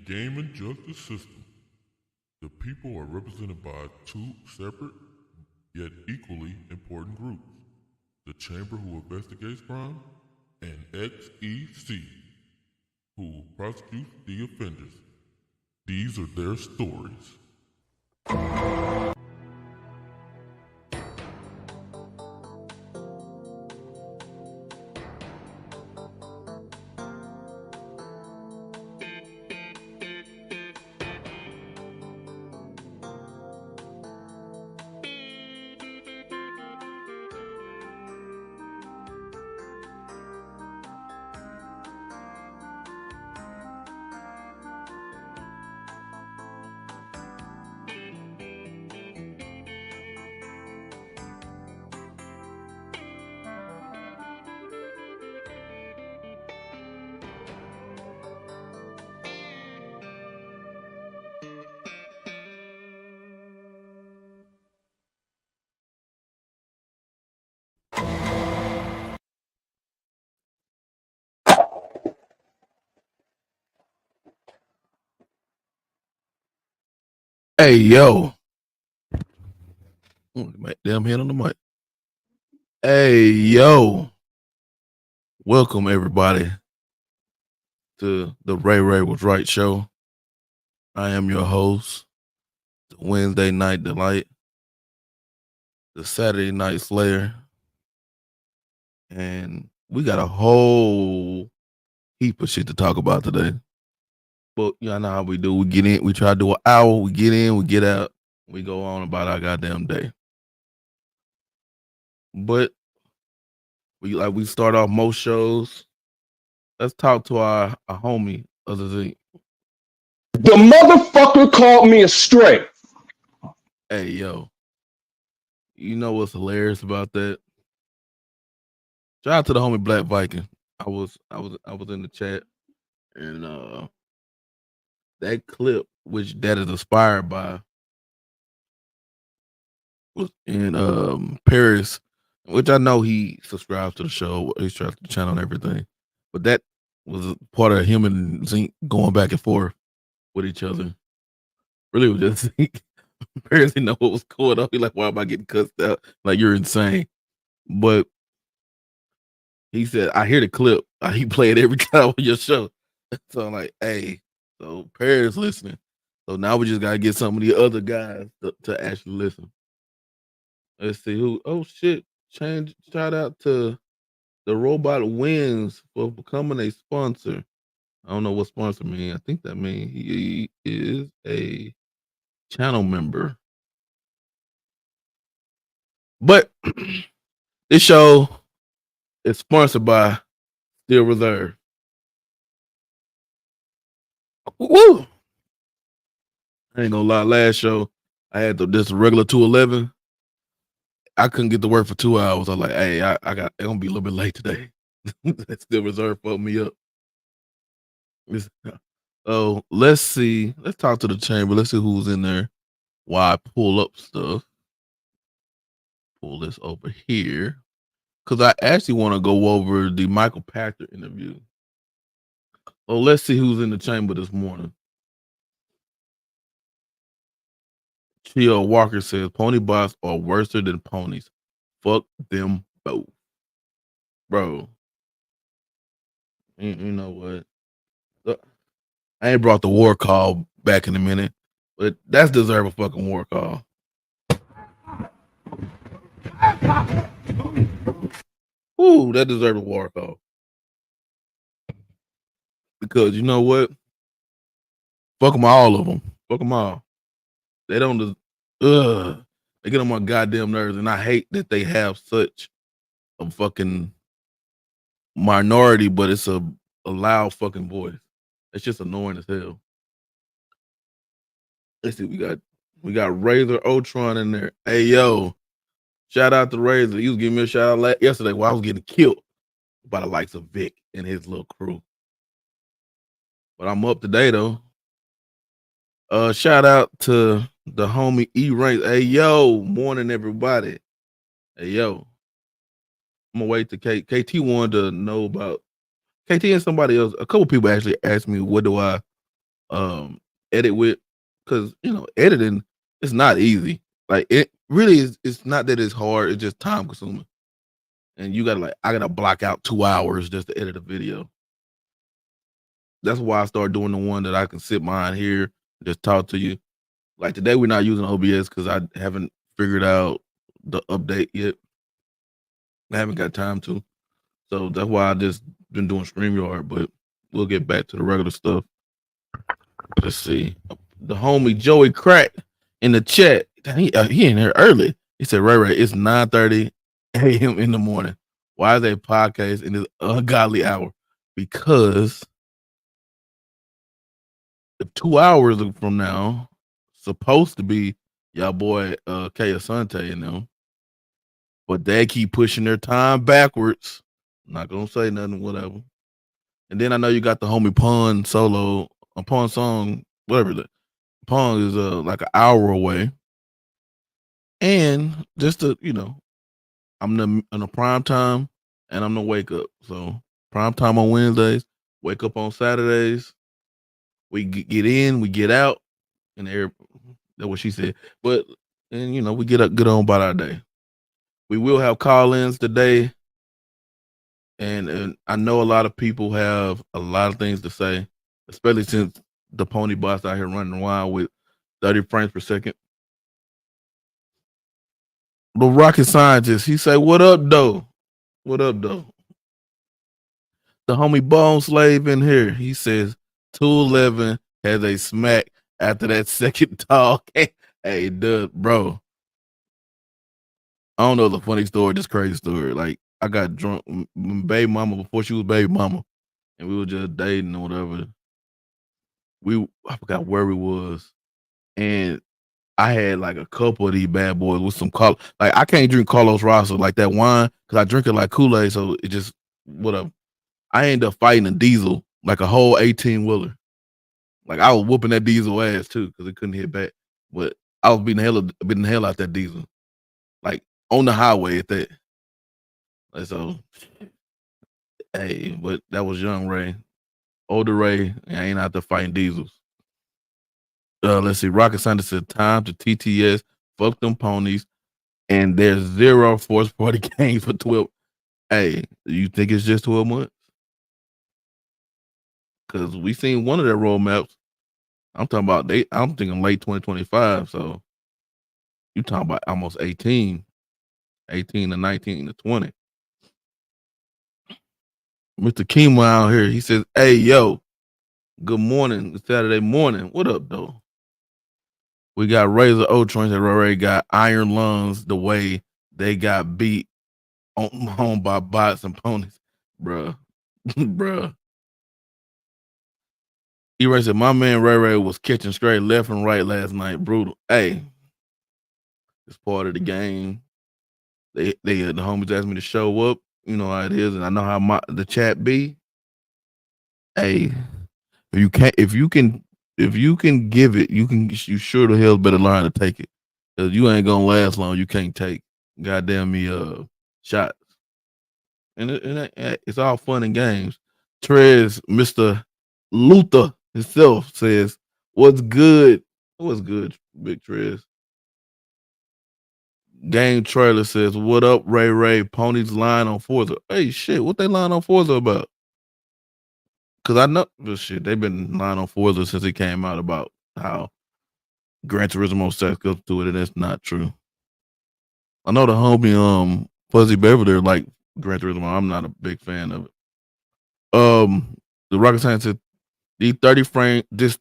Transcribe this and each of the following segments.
game and justice system. The people are represented by two separate yet equally important groups: the Chamber, who investigates crime, and XEC, who prosecutes the offenders. These are their stories. Hey, yo. Damn hand on the mic. Hey, yo. Welcome, everybody, to the Ray Ray Was Right show. I am your host, the Wednesday Night Delight, the Saturday Night Slayer, and we got a whole heap of shit to talk about today. But y'all know how we do. We get in, we try to do an hour, we get in, we get out, we go on about our goddamn day. But we start off most shows. Let's talk to our homie other than The motherfucker called me a stray. hey, yo. You know what's hilarious about that? Shout out to the homie Black Viking. I was in the chat, and that clip, which that is inspired by, was in Paris, which I know he subscribes to the show, he subscribes to the channel and everything. But that was a part of him and Zink going back and forth with each other. Really was just Zink. Paris didn't know what was going on. He like, why am I getting cussed out? Like, you're insane. But he said, I hear the clip. He play it every time on your show. So I'm like, hey, so Paris listening. So now we just gotta get some of the other guys to actually listen. Let's see who. Oh shit! Shout out to the Robot Wins for becoming a sponsor. I don't know what sponsor mean. I think that means he is a channel member. But this show is sponsored by Steel Reserve. Woo! I ain't gonna lie. Last show, I had this regular 211. I couldn't get to work for 2 hours. I was like, hey, I got it's gonna be a little bit late today. That Steel Reserve fucked me up. Oh, let's see. Let's talk to the chamber. Let's see who's in there while I pull up stuff. Pull this over here. Cause I actually want to go over the Michael Pachter interview. Oh, let's see who's in the chamber this morning. Chio Walker says pony bots are worse than ponies. Fuck them both. Bro. You know what? I ain't brought the war call back in a minute, but that's deserve a fucking war call. Ooh, that deserves a war call. Because you know what? Fuck them, all of them. Fuck them all. They don't. They get on my goddamn nerves, and I hate that they have such a fucking minority, but it's a loud fucking voice. It's just annoying as hell. Let's see, we got Razor Ultron in there. Hey yo, shout out to Razor. He was giving me a shout out yesterday while I was getting killed by the likes of Vic and his little crew. But I'm up today though. Shout out to the homie E Ranks. Hey yo, morning everybody. Hey yo, I'm gonna wait to KT wanted to know about KT and somebody else. A couple people actually asked me what do I edit with, because editing is not easy. Like it really is. It's not that it's hard. It's just time consuming, and you gotta I gotta block out 2 hours just to edit a video. That's why I started doing the one that I can sit behind here, just talk to you. Like today, we're not using OBS because I haven't figured out the update yet. I haven't got time to, so that's why I just been doing StreamYard. But we'll get back to the regular stuff. Let's see. The homie Joey Crack in the chat. He in here early. He said, Ray, it's 9:30 a.m. in the morning. Why is a podcast in this ungodly hour? Because 2 hours from now, supposed to be y'all boy K Asante and them, but they keep pushing their time backwards. I'm not gonna say nothing, whatever. And then I know you got the homie Pun solo, a Pun song, whatever. Pun is like an hour away, and just to I'm in the prime time, and I'm the wake up. So prime time on Wednesdays, wake up on Saturdays. We get in, we get out, and that's what she said. But and we get up, get on about our day. We will have call-ins today, and I know a lot of people have a lot of things to say, especially since the pony boss out here running wild with 30 frames per second. The rocket scientist, he say, "What up, though? What up, though?" The homie Bone Slave in here, he says 211 has a smack after that second talk. Hey, dude, bro. I don't know the funny story, this crazy story. Like, I got drunk, baby mama, before she was baby mama, and we were just dating or whatever. I forgot where we was, and I had like a couple of these bad boys with some like I can't drink Carlos Rossi like that wine because I drink it like Kool-Aid, so it just whatever. I ended up fighting a diesel, like a whole 18-wheeler. Like I was whooping that diesel ass too because it couldn't hit back. But I was beating the hell out that diesel, like on the highway at that. Like, so, hey, but that was young Ray, older Ray. I ain't out there fighting diesels. Let's see. Rocket Scientist said time to TTS. Fuck them ponies, and there's 0 force party games for 12. Hey, you think it's just 12 months? Because we seen one of their roadmaps. I'm talking about I'm thinking late 2025. So you talking about almost 18 to 19 to 20. Mr. Kimo out here. He says, "Hey, yo, good morning. It's Saturday morning. What up, though? We got Razor O-Trains that already got iron lungs the way they got beat home by bots and ponies, bruh." Bruh. E-Ray said, "My man Ray was catching straight left and right last night. Brutal." Hey, it's part of the game. The homies asked me to show up. You know how it is, and I know how the chat be. Hey, if you can give it, you sure the hell better learn how to take it. Cause you ain't gonna last long. You can't take goddamn me shots. And it's all fun and games. Trez, Mr. Luther himself says, "What's good? What's good, Big Trez?" Game Trailer says, "What up, Ray? Ponies lying on Forza." Hey, shit, what they lying on Forza about? Because I know this shit. They've been lying on Forza since it came out about how Gran Turismo sex goes to it, and that's not true. I know the homie Fuzzy Beverly like Gran Turismo. I'm not a big fan of it. The rocket science said these 30 frame just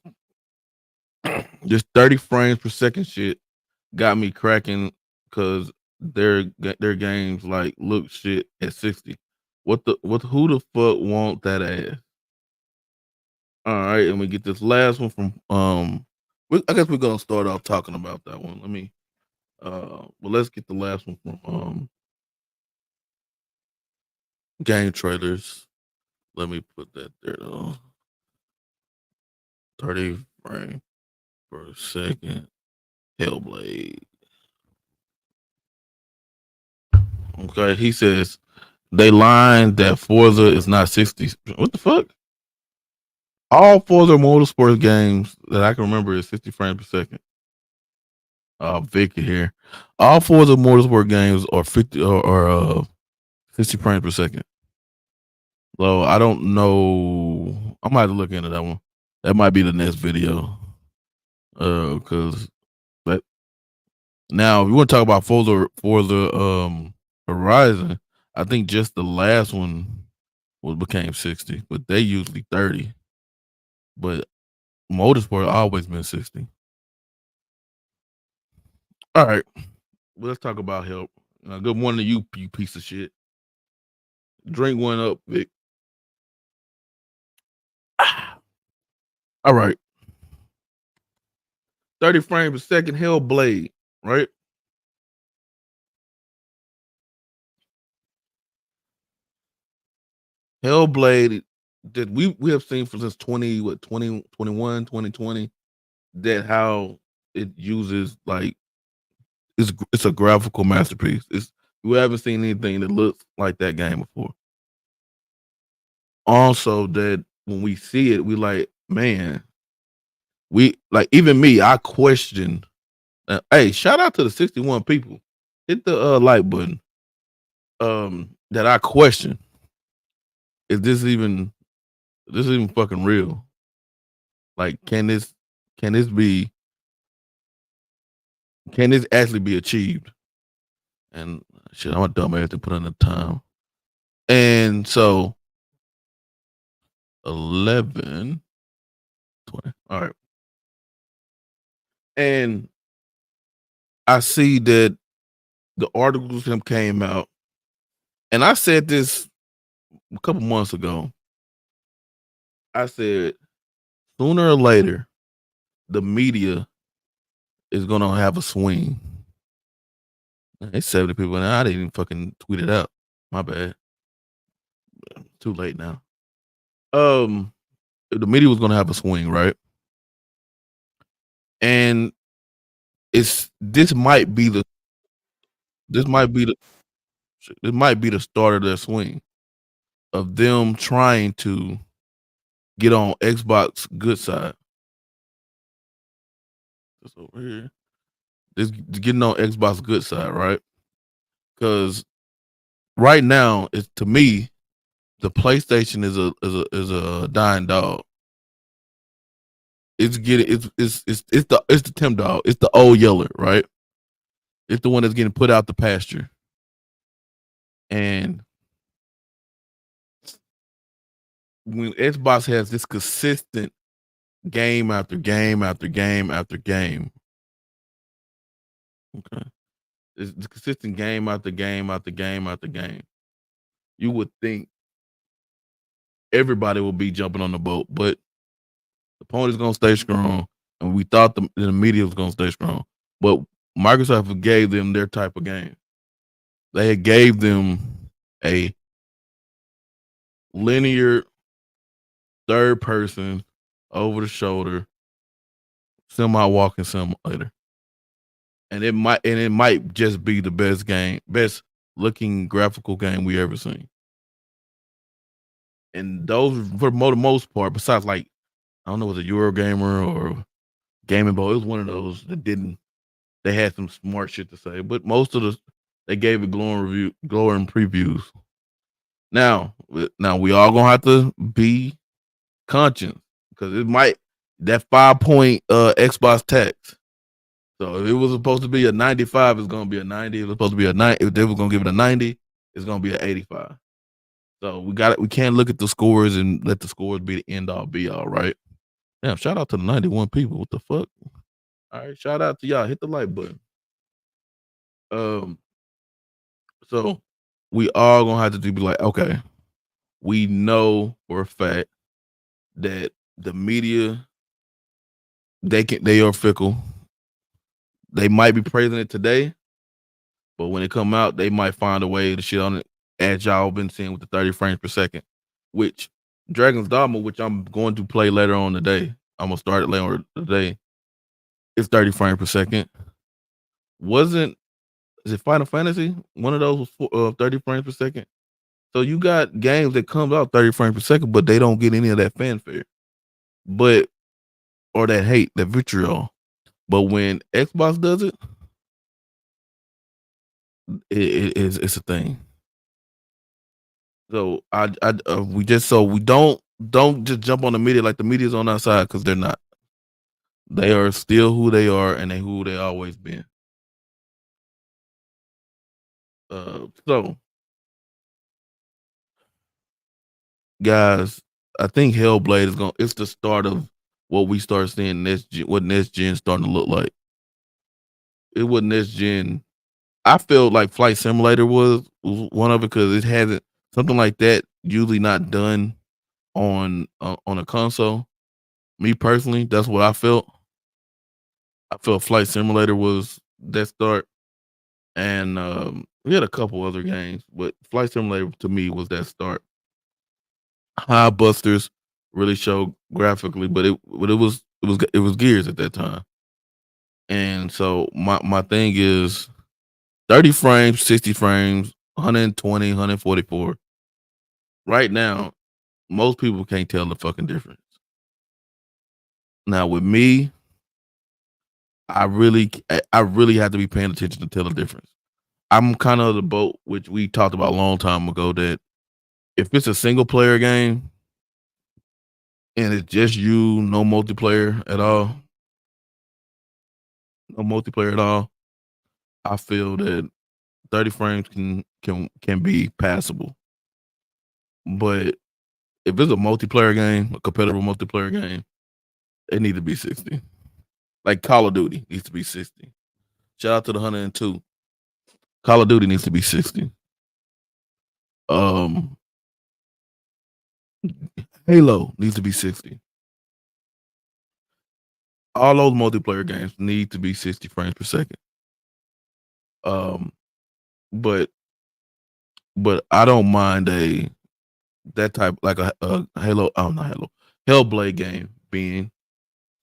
30 frames per second shit got me cracking because their games like look shit at 60. Who the fuck want that ass? All right, and we get this last one from I guess we're gonna start off talking about that one. Let me well, let's get the last one from Game Trailers. Let me put that there though. 30 frames per second. Hellblade. Okay, he says they lying that Forza is not 60. What the fuck? All Forza Motorsport games that I can remember is 60 frames per second. Vicky here. All Forza Motorsport games are 60 frames per second. So I don't know. I might have to look into that one. That might be the next video. Because that now if you want to talk about Forza Horizon, I think just the last one became 60, but they usually 30. But Motorsport always been 60. All right. Well, let's talk about help. Good morning to you, you piece of shit. Drink one up, Vic. All right. 30 frames per second, Hellblade, right? Hellblade that we have seen for since 2021, 2020, that how it uses like it's a graphical masterpiece. We haven't seen anything that looks like that game before. Also, that when we see it, we like, man, we like even me, I question. Hey, shout out to the 61 people. Hit the like button. That I question. Is this even fucking real? Like, can this actually be achieved? And shit, I'm a dumbass to put in the time. And so 11, 20. All right. And I see that the articles him came out, and I said this a couple months ago. I said sooner or later, the media is gonna have a swing. It's 70 people now. I didn't even fucking tweet it out. My bad. Too late now. The media was gonna have a swing, right? And this might be the start of their swing of them trying to get on Xbox good side. This over here. This getting on Xbox good side, right? Because right now, it's to me, the PlayStation is a dying dog. It's the Tim dog. It's the old yeller, right? It's the one that's getting put out the pasture. And when Xbox has this consistent game after game after game after game, okay, it's the consistent game after game after game after game, you would think everybody will be jumping on the boat, but the opponent's gonna stay strong, and we thought the media was gonna stay strong, but Microsoft gave them their type of game. They gave them a linear third person over the shoulder semi-walking simulator, and it might just be the best looking graphical game we ever seen. And those, for the most part, besides like I don't know, was it Eurogamer or Gaming Boy? It was one of those that didn't. They had some smart shit to say, but most of they gave it glowing previews. Now we all gonna have to be conscious because it might that 5-point Xbox tax. So if it was supposed to be a 95, it's gonna be a 90. If it was supposed to be a 90, if they were gonna give it a 90, it's gonna be an 85. So we can't look at the scores and let the scores be the end all be all, right? Damn, shout out to the 91 people. What the fuck? All right, shout out to y'all. Hit the like button. So we all gonna have to be like, okay, we know for a fact that the media they are fickle. They might be praising it today, but when it come out, they might find a way to shit on it, as y'all been seeing with the 30 frames per second, which Dragon's Dogma, which I'm going to play later on today. I'm gonna start it later on today. It's 30 frames per second. Is it Final Fantasy? One of those was 30 frames per second. So you got games that come out 30 frames per second, but they don't get any of that fanfare. but or that hate, that vitriol. But when Xbox does it, it's a thing. So we don't just jump on the media like the media's on our side, because they're not. They are still who they are, and they who they always been. So guys, I think Hellblade it's the start of what we start seeing what next gen starting to look like. It was next gen. I felt like Flight Simulator was one of it, because it hasn't something like that usually not done on a console. Me personally, that's what I felt. I felt Flight Simulator was that start, and we had a couple other games, but Flight Simulator to me was that start. High Busters really showed graphically, but it was Gears at that time. And so my thing is 30 frames, 60 frames, 120, 144. Right now, most people can't tell the fucking difference. Now with me, I really have to be paying attention to tell the difference. I'm kind of the boat which we talked about a long time ago, that if it's a single player game and it's just you, no multiplayer at all, I feel that 30 frames can be passable. But if it's a multiplayer game, a competitive multiplayer game, it need to be 60. Like Call of Duty needs to be 60. Shout out to the 102. Call of Duty needs to be 60. Halo needs to be 60. All those multiplayer games need to be 60 frames per second. But I don't mind that type, like a Halo, not Halo, Hellblade game being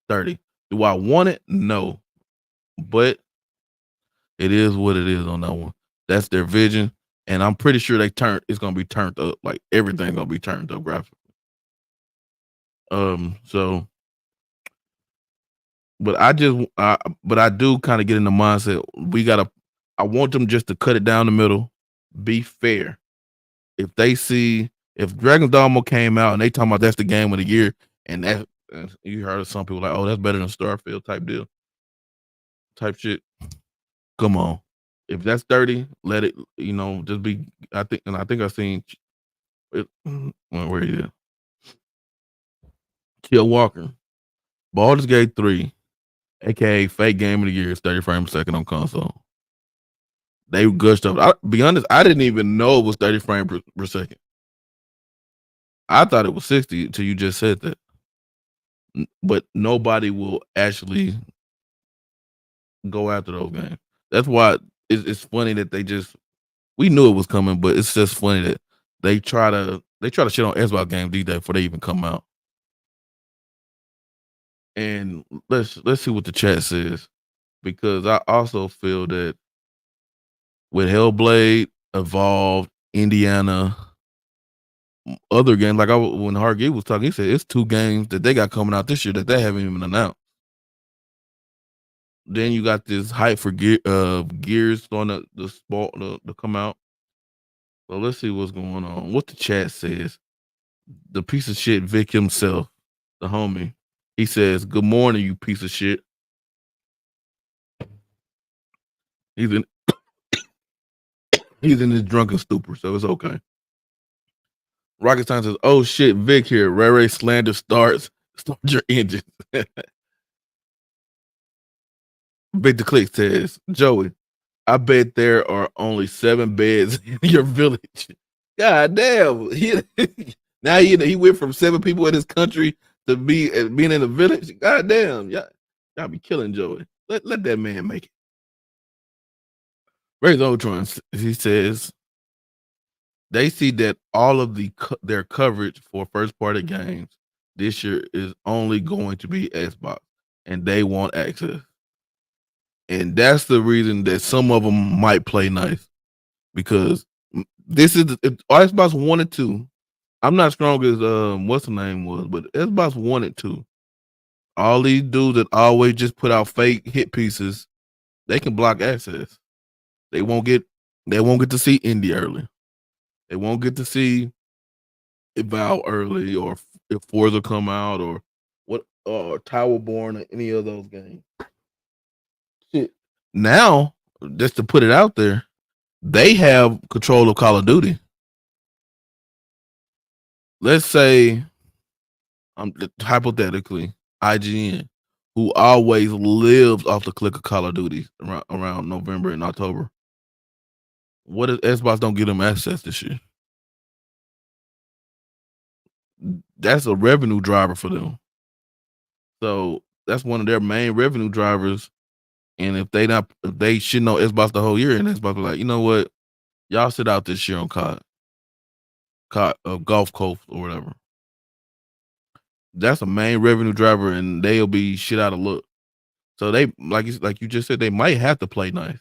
30. Do I want it? No. But it is what it is on that one. That's their vision. And I'm pretty sure it's gonna be turned up, like everything's gonna be turned up graphically. So but I do kind of get in the mindset, I want them just to cut it down the middle, be fair. If Dragon's Dogma came out and they talking about that's the game of the year, and that you heard of some people like, oh, that's better than Starfield type shit. Come on. If that's 30, let it, just be. I think I seen it. Where he is? Kill Walker. Baldur's Gate 3, aka fake game of the year, is 30 frames per second on console. They gushed up. I'll be honest, I didn't even know it was 30 frames per second. I thought it was 60 until you just said that. But nobody will actually go after those games. That's why it's funny that we knew it was coming, but it's just funny that they try to shit on Xbox games these days before they even come out. And let's see what the chat says, because I also feel that with Hellblade, Evolved, Indiana, other games, like when Hargate was talking, he said it's 2 games that they got coming out this year that they haven't even announced. Then you got this hype for Gears starting to come out. So let's see what's going on. What the chat says. The piece of shit Vic himself, the homie, he says, "Good morning, you piece of shit." He's in his drunken stupor, so it's okay. Rocket Science says, "Oh shit, Vic here. Rare slander starts. Start your engine." Big the Click says, "Joey, I bet there are only 7 beds in your village." God damn. Now he went from 7 people in his country to being in a village. God damn. Y'all be killing Joey. Let that man make it. Ray Ultron, he says, they see that all of their coverage for first party games this year is only going to be Xbox, and they want access. And that's the reason that some of them might play nice, because this is if Xbox wanted to. I'm not strong as what's the name was, but Xbox wanted to. All these dudes that always just put out fake hit pieces, they can block access. They won't get to see Indy early. They won't get to see Eval early, or if Forza come out, or Towerborn, or any of those games. Shit. Now, just to put it out there, they have control of Call of Duty. Let's say, hypothetically, IGN, who always lives off the click of Call of Duty around November and October. What if Xbox don't give them access this year? That's a revenue driver for them. So that's one of their main revenue drivers. And if they should know Xbox the whole year, and Xbox be like, you know what, y'all sit out this year on Gulf Coast or whatever. That's a main revenue driver, and they'll be shit out of luck. So they, like you just said, they might have to play nice.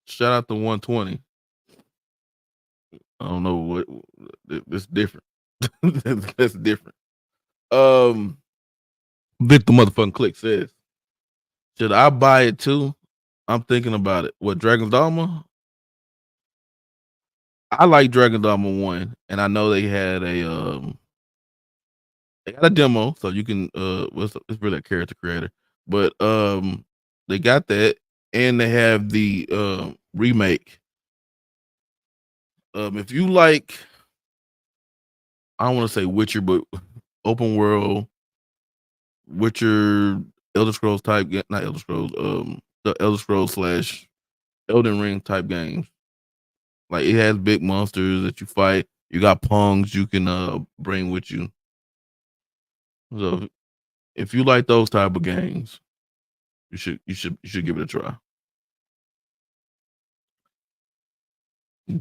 Shout out to 120. I don't know what it's different. That's different. Victor motherfucking Click says, should I buy it too? I'm thinking about it. What, Dragon's Dogma? I like Dragon Dogma 1, and I know they had a demo, so you can it's really a character creator, but they got that, and they have the remake. If you like, I don't want to say Witcher, but open world Witcher, Elder Scrolls type, not Elder Scrolls, the Elder Scrolls / Elden Ring type games. Like, it has big monsters that you fight. You got pungs you can bring with you. So if you like those type of games, you should give it a try.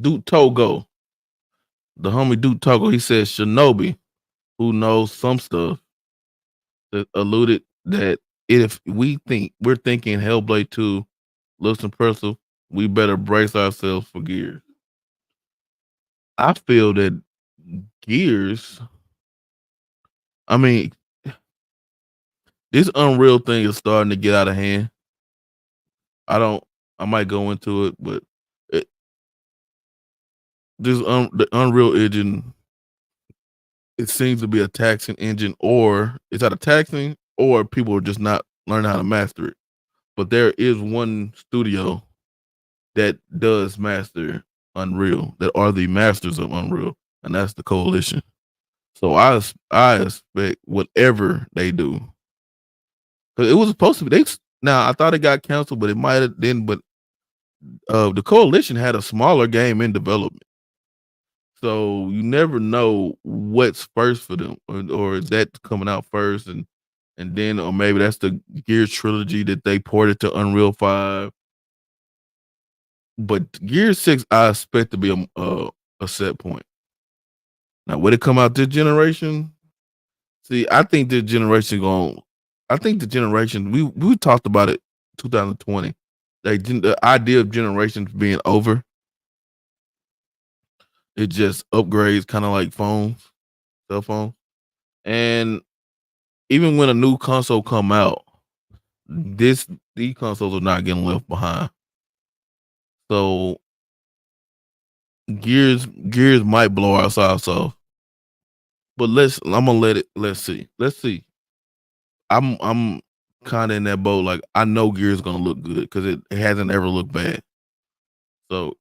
Duke Togo, the homie Duke Togo, he says Shinobi, who knows some stuff, that alluded that if we're thinking Hellblade 2 looks impressive, we better brace ourselves for Gears. I feel that Gears, I mean, this Unreal thing is starting to get out of hand. I might go into it, but the Unreal Engine, it seems to be a taxing engine, or it's either taxing or people are just not learning how to master it. But there is one studio that does master Unreal, that are the masters of Unreal, and that's the Coalition. So I expect whatever they do, because it was supposed to be. Now I thought it got canceled, but it might have been. But the Coalition had a smaller game in development, so you never know what's first for them, or is that coming out first, and then, or maybe that's the Gears trilogy that they ported to Unreal 5. But Gears 6, I expect to be a set point. Now, would it come out this generation? See, I think the generation we talked about it 2020. The idea of generations being over. It just upgrades, kind of like cell phones. And even when a new console come out, these consoles are not getting left behind. So Gears might blow our socks off. But let's see. I'm kind of in that boat. Like, I know Gears is gonna look good because it hasn't ever looked bad. So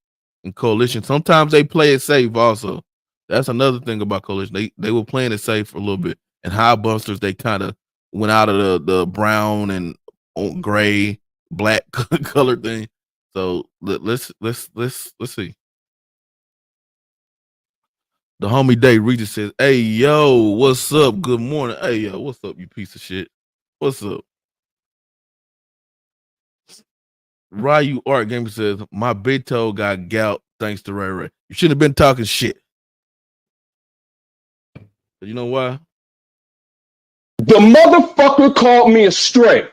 in Coalition, sometimes they play it safe also. That's another thing about Coalition. They were playing it safe for a little bit. And High Busters, they kind of went out of the brown and gray, black color thing. So let's see. The homie Day Regis says, "Hey yo, what's up? Good morning. Hey yo, what's up, you piece of shit? What's up?" Ryu Art Gamer says, "My big toe got gout thanks to Ray Ray. You shouldn't have been talking shit." You know why? The motherfucker called me a stray.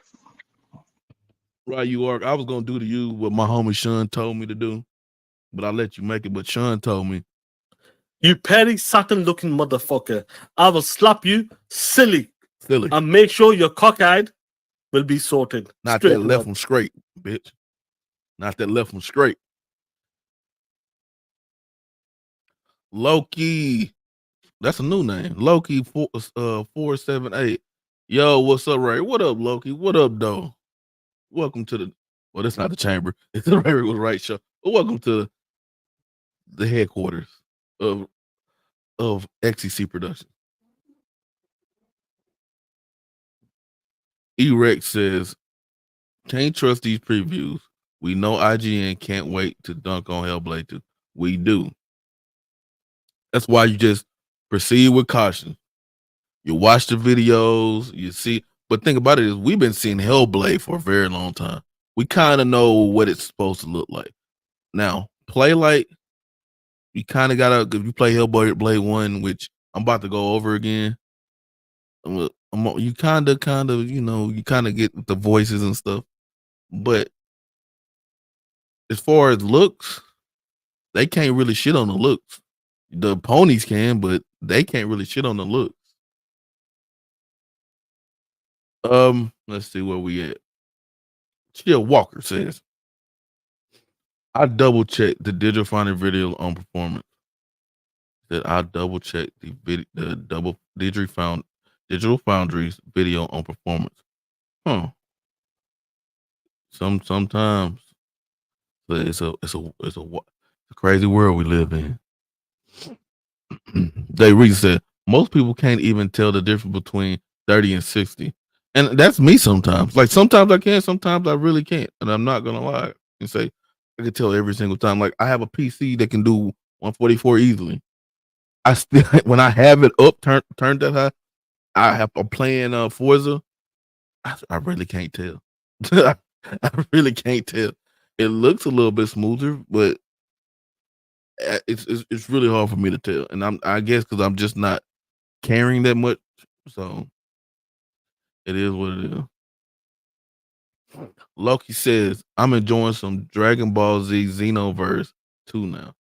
Ryu Art, I was gonna do to you what my homie Sean told me to do, but I let you make it. But Sean told me, "You petty Saturn looking motherfucker, I will slap you silly Silly. And make sure your cockeyed will be sorted. Not straight that left away. one straight, bitch. Not that left one straight. Loki. That's a new name. Loki 478. Yo, what's up, Ray? What up, Loki? What up, though? Welcome to the that's not the chamber. It's the Ray was right show. But welcome to the headquarters of XCC Production. E-Rex says, can't trust these previews. We know IGN can't wait to dunk on Hellblade 2. We do. That's why you just proceed with caution. You watch the videos, you see. But think about it is we've been seeing Hellblade for a very long time. We kind of know what it's supposed to look like. Now, play like you kind of gotta. If you play Hellblade 1, which I'm about to go over again, you kind of, you kind of get the voices and stuff. But as far as looks, they can't really shit on the looks. The ponies can, but they can't really shit on the looks. Let's see where we at. Chill Walker says, I double checked the Digital Foundry video on performance. That I double checked the Digital Foundry's video on performance. Huh. Sometimes it's a crazy world we live in. They really said most people can't even tell the difference between 30 and 60. And that's me sometimes. Like sometimes I can, sometimes I really can't. And I'm not gonna lie and say I can tell every single time. Like I have a PC that can do 144 easily. I still when I have it up turned that high, I'm playing Forza. I really can't tell. I really can't tell. It looks a little bit smoother, but it's really hard for me to tell. And I guess because I'm just not caring that much. So it is what it is. Loki says, I'm enjoying some Dragon Ball Z Xenoverse 2 now.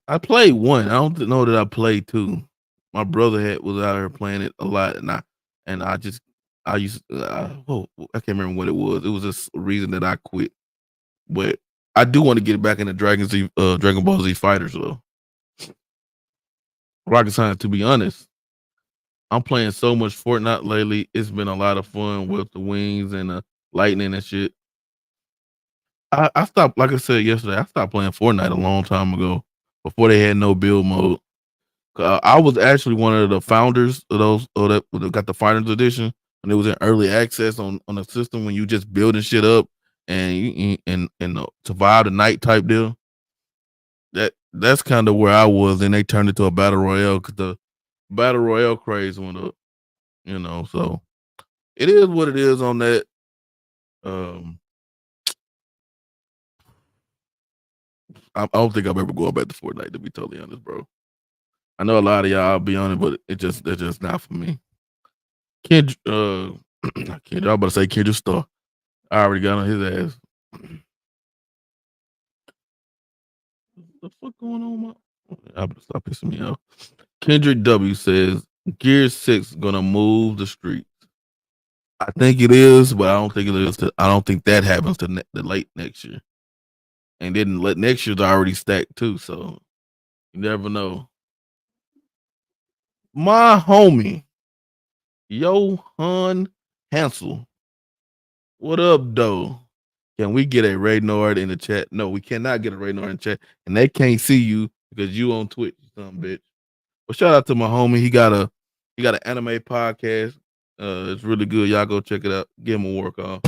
I played 1. I don't know that I played 2. My brother was out here playing it a lot, and I can't remember what it was. It was just a reason that I quit. But I do want to get back into Dragon Ball Z Fighters though. Rocket Science, to be honest, I'm playing so much Fortnite lately. It's been a lot of fun with the wings and the lightning and shit. I stopped, like I said yesterday, I stopped playing Fortnite a long time ago before they had no build mode. I was actually one of the founders of those that got the Fighters Edition, and it was in early access on the system when you just building shit up and survive the night type deal. That's kind of where I was, and they turned it to a battle royale because the battle royale craze went up. So it is what it is on that. I don't think I'm ever going back to Fortnite, to be totally honest, bro. I know a lot of y'all be on it, but it's just not for me. Kendra, not Kendra, I was about to say Kendra Star. I already got on his ass. What the fuck going on? I better stop pissing me off. Kendrick W says Gear 6 gonna move the streets. I think it is, but I don't think it is. I don't think that happens to the late next year. And then next year's already stacked too, so you never know. My homie, Johan Hansel. What up, though? Can we get a Ray Nord in the chat? No, we cannot get a Ray Nord in the chat, and they can't see you because you on Twitch, some bitch. But shout out to my homie. He got an anime podcast. It's really good. Y'all go check it out. Give him a work off.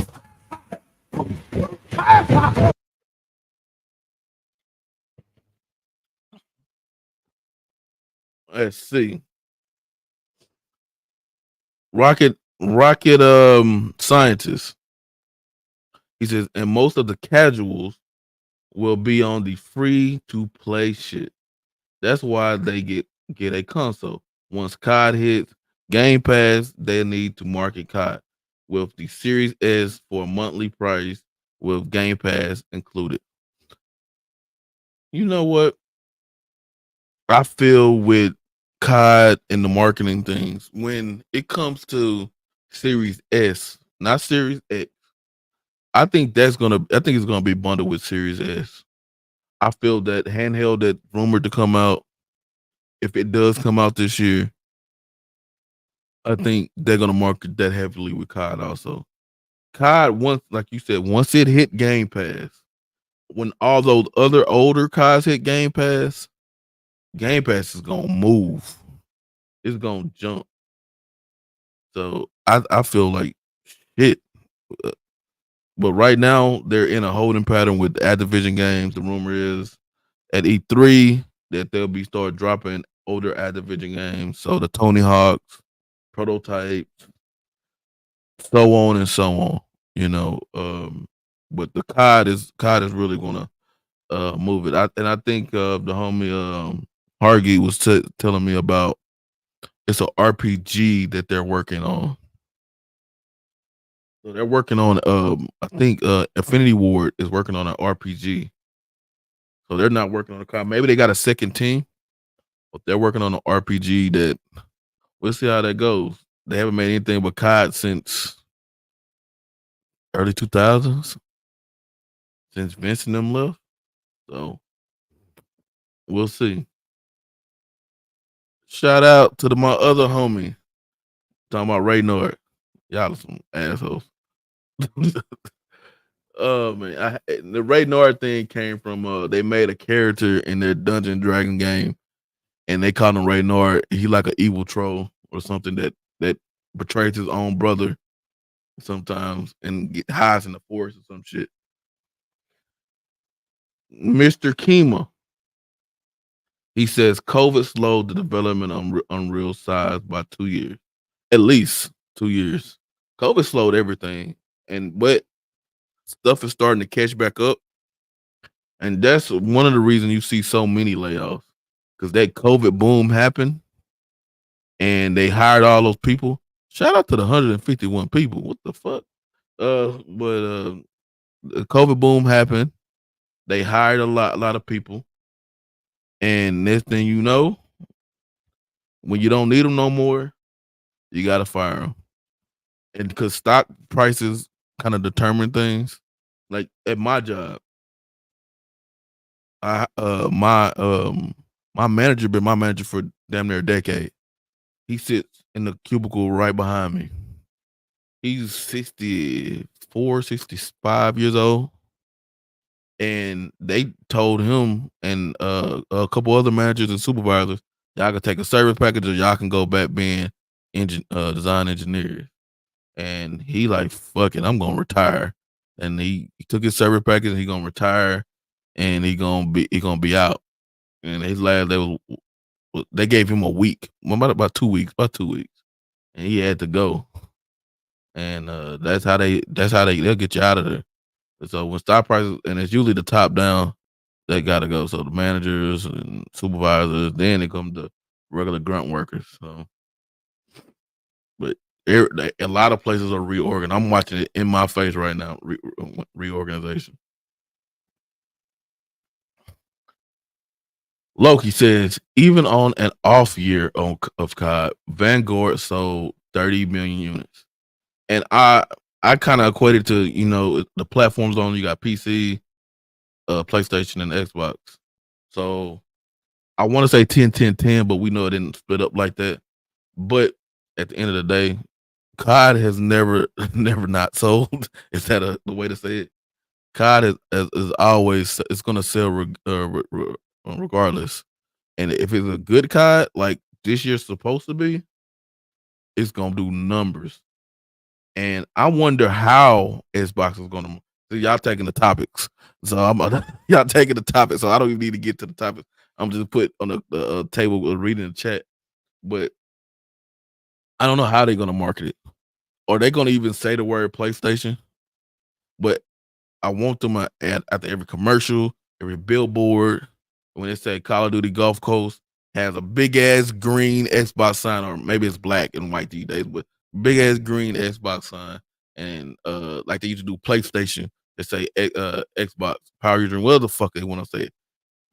Let's see. Rocket scientist. He says, and most of the casuals will be on the free to play shit. That's why they get a console. Once COD hits Game Pass, they need to market COD with the Series S for a monthly price with Game Pass included. You know what? I feel with COD and the marketing things. When it comes to Series S, not Series X, I think it's gonna be bundled with Series S. I feel that handheld that rumored to come out, if it does come out this year, I think they're gonna market that heavily with COD also. COD once, like you said, once it hit Game Pass, when all those other older CODs hit Game Pass is gonna move. It's gonna jump. So I feel like shit. But right now they're in a holding pattern with Activision games. The rumor is at E3 that they'll be start dropping older Activision games. So the Tony Hawk's, Prototype, so on and so on. You know, but the COD is really gonna move it. I think the homie Hargy was telling me about it's an RPG that they're working on. So they're working on I think Infinity Ward is working on an RPG. So they're not working on a COD. Maybe they got a second team, but they're working on an RPG that we'll see how that goes. They haven't made anything but COD since early 2000s, since Vince and them left. So we'll see. Shout out to my other homie. Talking about Ray Nord. Y'all are some assholes. Oh man, the Ray Nord thing came from they made a character in their Dungeon Dragon game, and they called him Ray Nord. He like an evil troll or something that betrays his own brother sometimes and hides in the forest or some shit. Mr. Kima, he says COVID slowed the development on Unreal size by 2 years, at least 2 years. COVID slowed everything, but stuff is starting to catch back up. And that's one of the reasons you see so many layoffs, because that COVID boom happened and they hired all those people. Shout out to the 151 people. What the fuck? But the COVID boom happened. They hired a lot of people. And next thing you know, when you don't need them no more, you got to fire them. And because stock prices kind of determine things, like at my job, my manager been my manager for damn near a decade. He sits in the cubicle right behind me. He's 64, 65 years old. And they told him and a couple other managers and supervisors, y'all can take a service package or y'all can go back being design engineers. And he like, fuck it, I'm gonna retire. And he took his service package and he gonna retire and he gonna be out. And his last they gave him a week, about 2 weeks, and he had to go. And that's how they'll get you out of there. So when stock prices, and it's usually the top down, they gotta go. So the managers and supervisors, then it comes to regular grunt workers. So, but a lot of places are reorganizing. I'm watching it in my face right now. Reorganization. Loki says, even on an off year of COD, Vanguard sold 30 million units. And I kind of equated to, the platforms on, you got PC, PlayStation, and Xbox. So I want to say 10, but we know it didn't split up like that. But at the end of the day, COD has never not sold. Is that the way to say it? COD is always, it's going to sell regardless. And if it's a good COD, like this year's supposed to be, it's going to do numbers. And I wonder how Xbox is going to. So y'all taking the topics. So y'all taking the topics. So I don't even need to get to the topics. I'm just put on the table reading the chat. But I don't know how they're going to market it. Are they going to even say the word PlayStation? But I want them after every commercial, every billboard, when they say Call of Duty Gulf Coast has a big ass green Xbox sign, or maybe it's black and white these days, but big ass green Xbox sign, and like they used to do PlayStation, they say Xbox Power User, whatever the fuck they want to say it.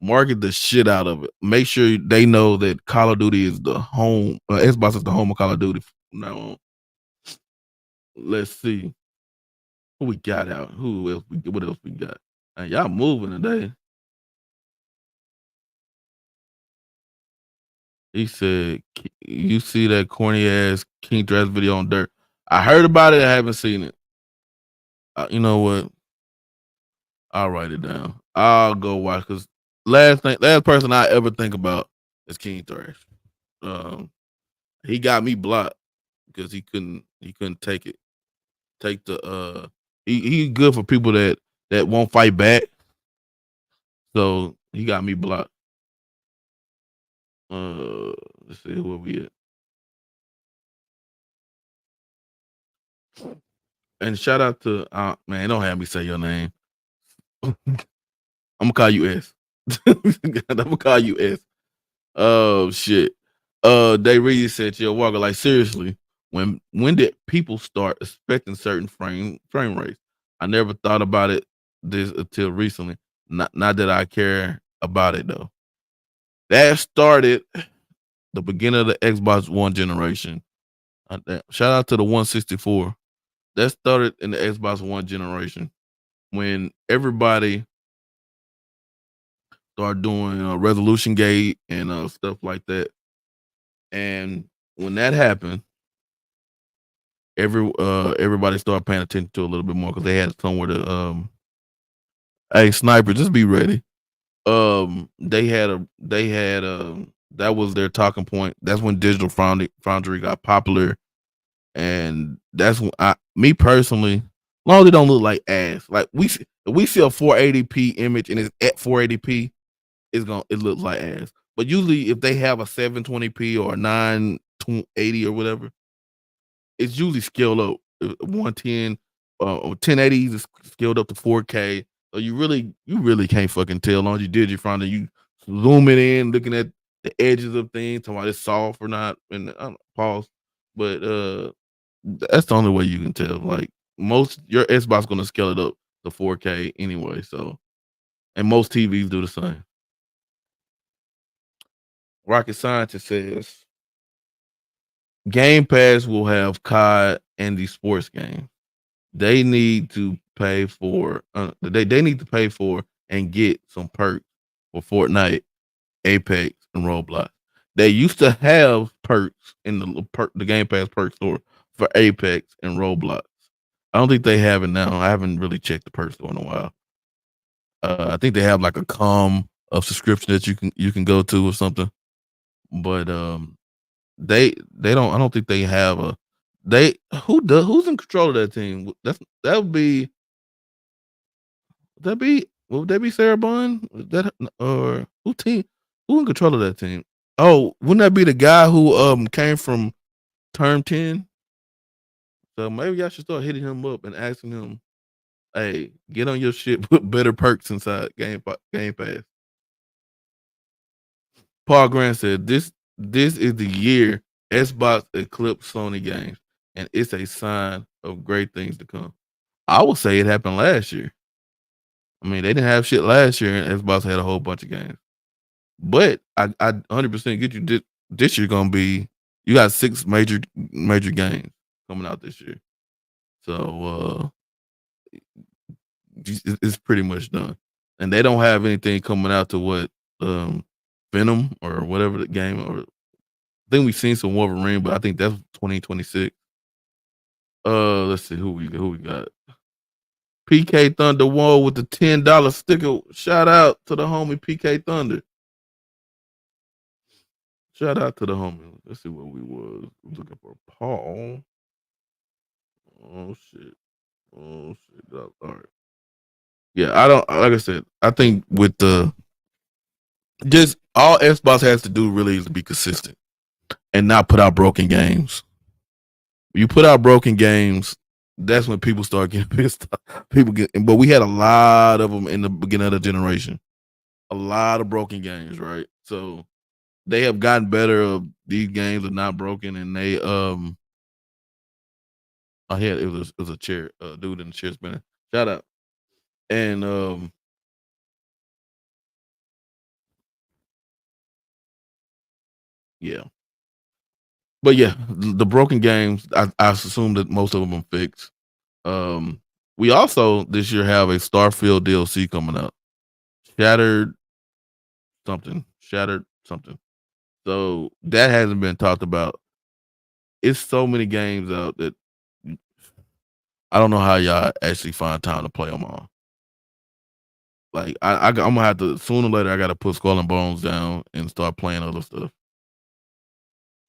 Market the shit out of it. Make sure they know that Call of Duty is the home. Xbox is the home of Call of Duty from now on. Let's see who we got out. What else we got? Y'all moving today. He said, "You see that corny ass King Dress video on Dirt? I heard about it. I haven't seen it. You know what? I'll write it down. I'll go watch because last person I ever think about is King Thrash. He got me blocked because he couldn't take it. Take the he good for people that won't fight back. So he got me blocked. Let's see where we at. And shout out to man, don't have me say your name. I'm gonna call you S. I'm gonna call you S. Oh shit. They really said, "Yo, Walker, like seriously, when did people start expecting certain frame rates? I never thought about it this until recently. Not that I care about it though. That started the beginning of the Xbox One generation. Shout out to the 164. That started in the Xbox One generation when everybody started doing resolution gate and stuff like that. And when that happened, everybody started paying attention to it a little bit more because they had somewhere to hey sniper, just be ready. They had that was their talking point. That's when Digital Foundry got popular, and that's when me personally, as long as it don't look like ass, like we see a 480p image and it's at 480p, it looks like ass. But usually if they have a 720p or a 980 or whatever, it's usually scaled up. 110 or 1080 is scaled up to 4K. So you really can't fucking tell. As long as you did your find you zooming in, looking at the edges of things, talking about it's soft or not, and pause. But that's the only way you can tell. Like most your Xbox gonna scale it up to 4K anyway. So and most TVs do the same. Rocket Scientist says Game Pass will have COD and the sports game. They need to pay for they need to pay for and get some perks for Fortnite, Apex, and Roblox. They used to have perks in the Game Pass perk store for Apex and Roblox. I don't think they have it now. I haven't really checked the perk store in a while. I think they have like a of subscription that you can go to or something. But they don't. I don't think they have a. Who's in control of that team? Would that be Sarah Bond? That or who in control of that team? Oh, wouldn't that be the guy who came from Term 10? So maybe y'all should start hitting him up and asking him, hey, get on your shit, put better perks inside Game Pass. Paul Grant said this is the year Xbox eclipsed Sony games, and it's a sign of great things to come. I would say it happened last year. I mean, they didn't have shit last year, and Xbox had a whole bunch of games. But I 100% get you this year gonna be you got 6 major games coming out this year. So it's pretty much done. And they don't have anything coming out to what Venom or whatever the game or I think we've seen some Wolverine, but I think that's 2026. Let's see who we got. PK Thunder Wall with the $10 sticker. Shout out to the homie PK Thunder. Shout out to the homie. Let's see what we was looking for. Paul. Oh shit. All right. Yeah, I don't like I said, I think with the just all Xbox has to do really is be consistent and not put out broken games. When you put out broken games, that's when people start getting pissed off. But we had a lot of them in the beginning of the generation. A lot of broken games, right? So they have gotten better of these games are not broken, and they it was a chair dude in the chair spinning. Shout out. And Yeah. But yeah, the broken games, I assume that most of them are fixed. We also this year have a Starfield DLC coming out. Shattered Shattered something. So that hasn't been talked about. It's so many games out that I don't know how y'all actually find time to play them all. Like I'm gonna have to sooner or later. I got to put Skull and Bones down and start playing other stuff.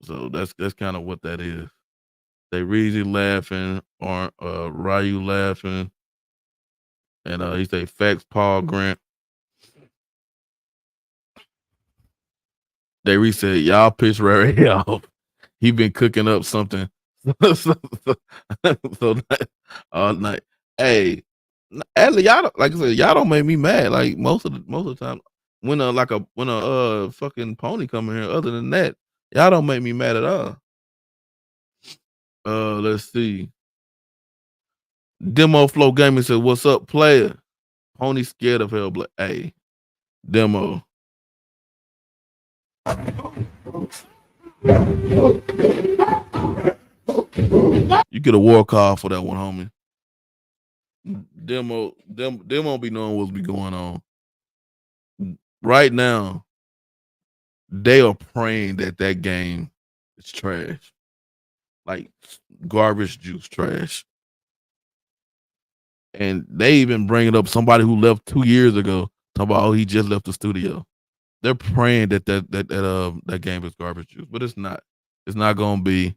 So that's kind of what that is. They Reezy laughing, or Ryu laughing, and he say facts Paul Grant. They resaid y'all piss Ray off. He been cooking up something. so all night. Hey, Adley, y'all like I said, y'all don't make me mad. Like most of the time, when a fucking pony come in here. Other than that, y'all don't make me mad at all. Let's see. Demo Flow Gaming said, "What's up, player? Pony scared of Hellblade. Hey, Demo." You get a war call for that one, homie. Demo be knowing what's be going on. Right now, they are praying that game is trash. Like garbage juice trash. And they even bring it up somebody who left 2 years ago, talking about, oh, he just left the studio. They're praying that game is garbage juice, but it's not. It's not gonna be.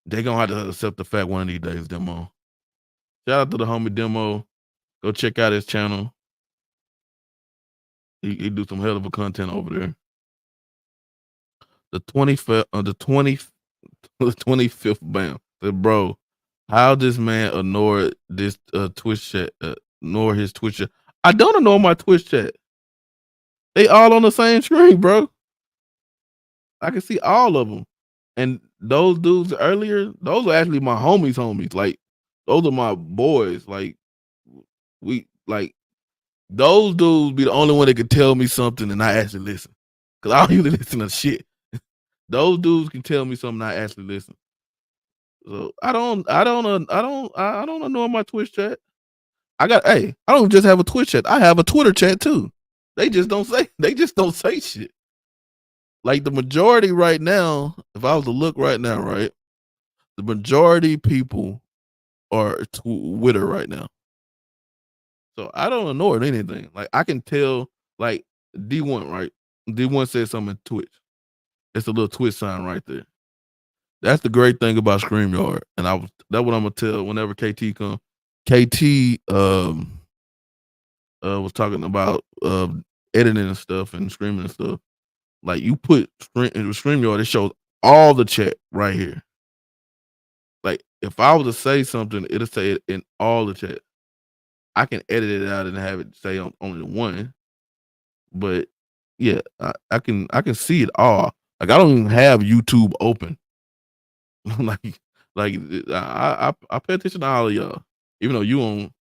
They're gonna have to accept the fact one of these days, Demo. Shout out to the homie Demo. Go check out his channel. He do some hell of a content over there. The 25th bam. Said, bro, how this man ignored this Twitch chat, ignore his Twitch chat. I don't ignore my Twitch chat. They all on the same screen, bro. I can see all of them. And those dudes earlier, those are actually my homies. Like, those are my boys. Like, those dudes be the only one that can tell me something and I actually listen. Cause I don't usually listen to shit. Those dudes can tell me something and I actually listen. So I don't know my Twitch chat. I don't just have a Twitch chat. I have a Twitter chat too. They just don't say shit. Like the majority right now, if I was to look right now, right, the majority people are Twitter right now. So I don't ignore anything. Like I can tell, like D1, right? D1 said something in Twitch. It's a little Twitch sign right there. That's the great thing about StreamYard. And that's what I'm gonna tell whenever KT come. KT was talking about editing and stuff and streaming and stuff. Like you put StreamYard, it shows all the chat right here. Like if I was to say something, it'll say it in all the chat. I can edit it out and have it say on only one. But yeah, I can see it all. Like I don't even have YouTube open. like I pay attention to all of y'all, even though you on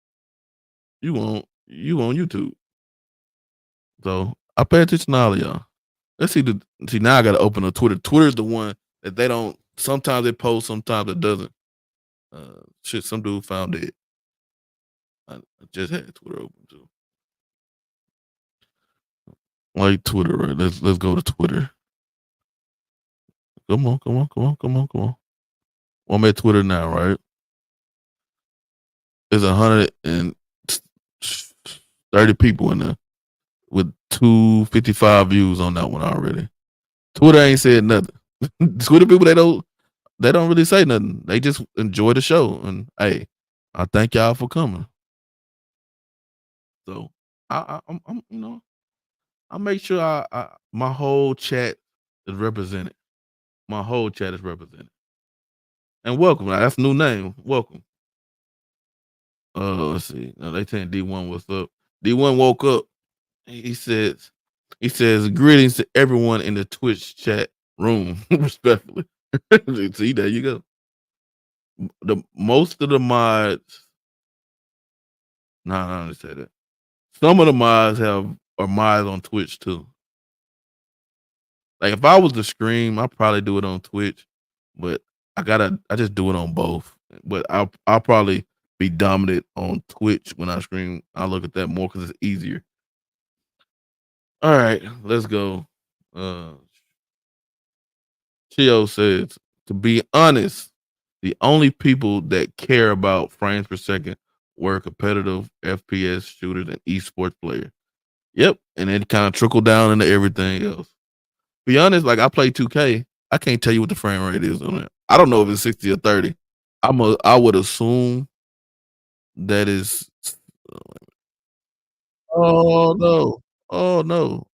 YouTube. So I pay attention to all of y'all. Let's see now I gotta open a Twitter. Twitter's the one that they don't sometimes it posts, sometimes it doesn't. Shit, some dude found it. I just had Twitter open too. Like Twitter, right? Let's go to Twitter. Come on. I'm at Twitter now, right? There's 130 people in there with 255 views on that one already. Twitter ain't said nothing. Twitter people, they don't really say nothing. They just enjoy the show. And hey, I thank y'all for coming. So I'm I make sure my whole chat is represented. My whole chat is represented. And welcome. That's a new name. Welcome. Let's see. Now they saying D1 what's up. D1 woke up. He says greetings to everyone in the Twitch chat room. Respectfully. See, there you go. Most of the mods. I don't say that. Some of the mods are mods on Twitch too. Like if I was to stream, I'd probably do it on Twitch, but I just do it on both. But I'll probably be dominant on Twitch when I stream. I look at that more because it's easier. All right, let's go. Chio says, to be honest, the only people that care about frames per second were competitive FPS shooters and esports players. Yep, and it kind of trickled down into everything else. Be honest, like I play 2K, I can't tell you what the frame rate is on it. I don't know if it's 60 or 30. I would assume that is. Oh no! Oh no!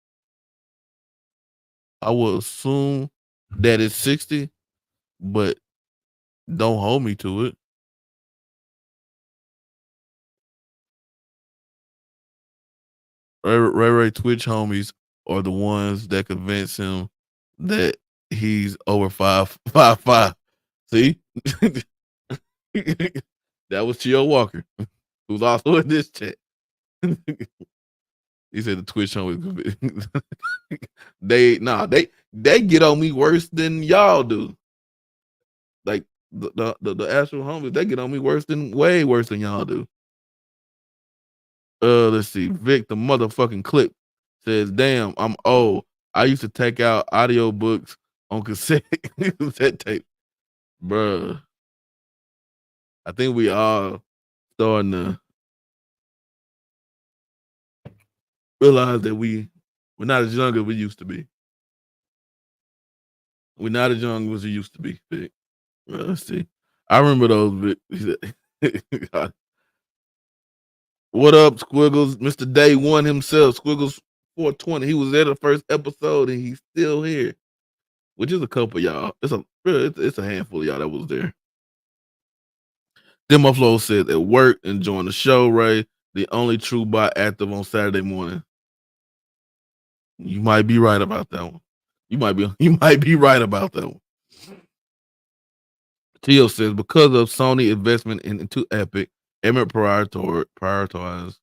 I would assume that it's 60, but don't hold me to it. Ray Twitch homies are the ones that convince him that he's over 5'5". See, that was Chio Walker, who's also in this chat. He said the Twitch homies. They get on me worse than y'all do. Like the actual homies, they get on me way worse than y'all do. Let's see. Vic, the motherfucking clip says, "Damn, I'm old. I used to take out audio books on cassette tape, bruh. I think we all starting to realize that we're not as young as we used to be. We're not as young as we used to be, Vic. Let's see. I remember those, Vic. What up, Squiggles? Mr. Day One himself, Squiggles 420. He was there the first episode and he's still here, which is a couple of y'all. It's a handful of y'all that was there. Demo Flow said at work, enjoying the show, Ray. The only true bot active on Saturday morning. You might be right about that one. You might be right about that one. Tio says because of Sony investment into Epic, Emmett prioritized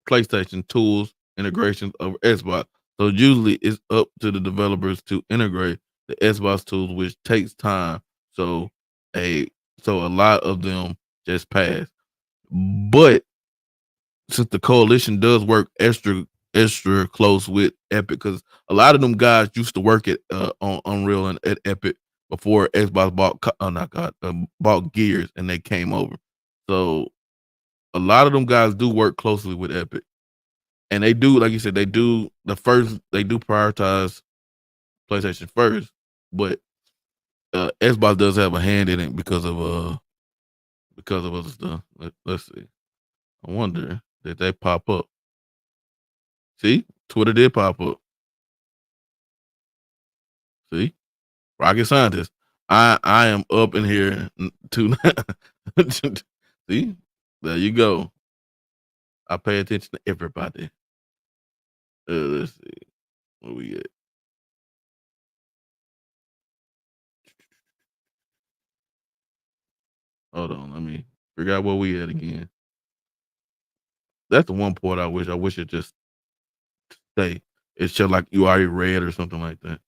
PlayStation tools integrations over Xbox. So usually it's up to the developers to integrate the Xbox tools, which takes time. So a lot of them just pass. But since the coalition does work extra close with Epic, because a lot of them guys used to work at on Unreal and at Epic before Xbox bought Gears and they came over. So a lot of them guys do work closely with Epic. And they do, like you said, they do prioritize PlayStation first, but Xbox does have a hand in it because of other stuff. Let's see. I wonder did they pop up? See, Twitter did pop up. See, rocket scientist. I am up in here to see. There you go. I pay attention to everybody. Let's see what we get. Hold on, let me figure out where we at again. That's the one part I wish it just stay. It's just like you already read or something like that.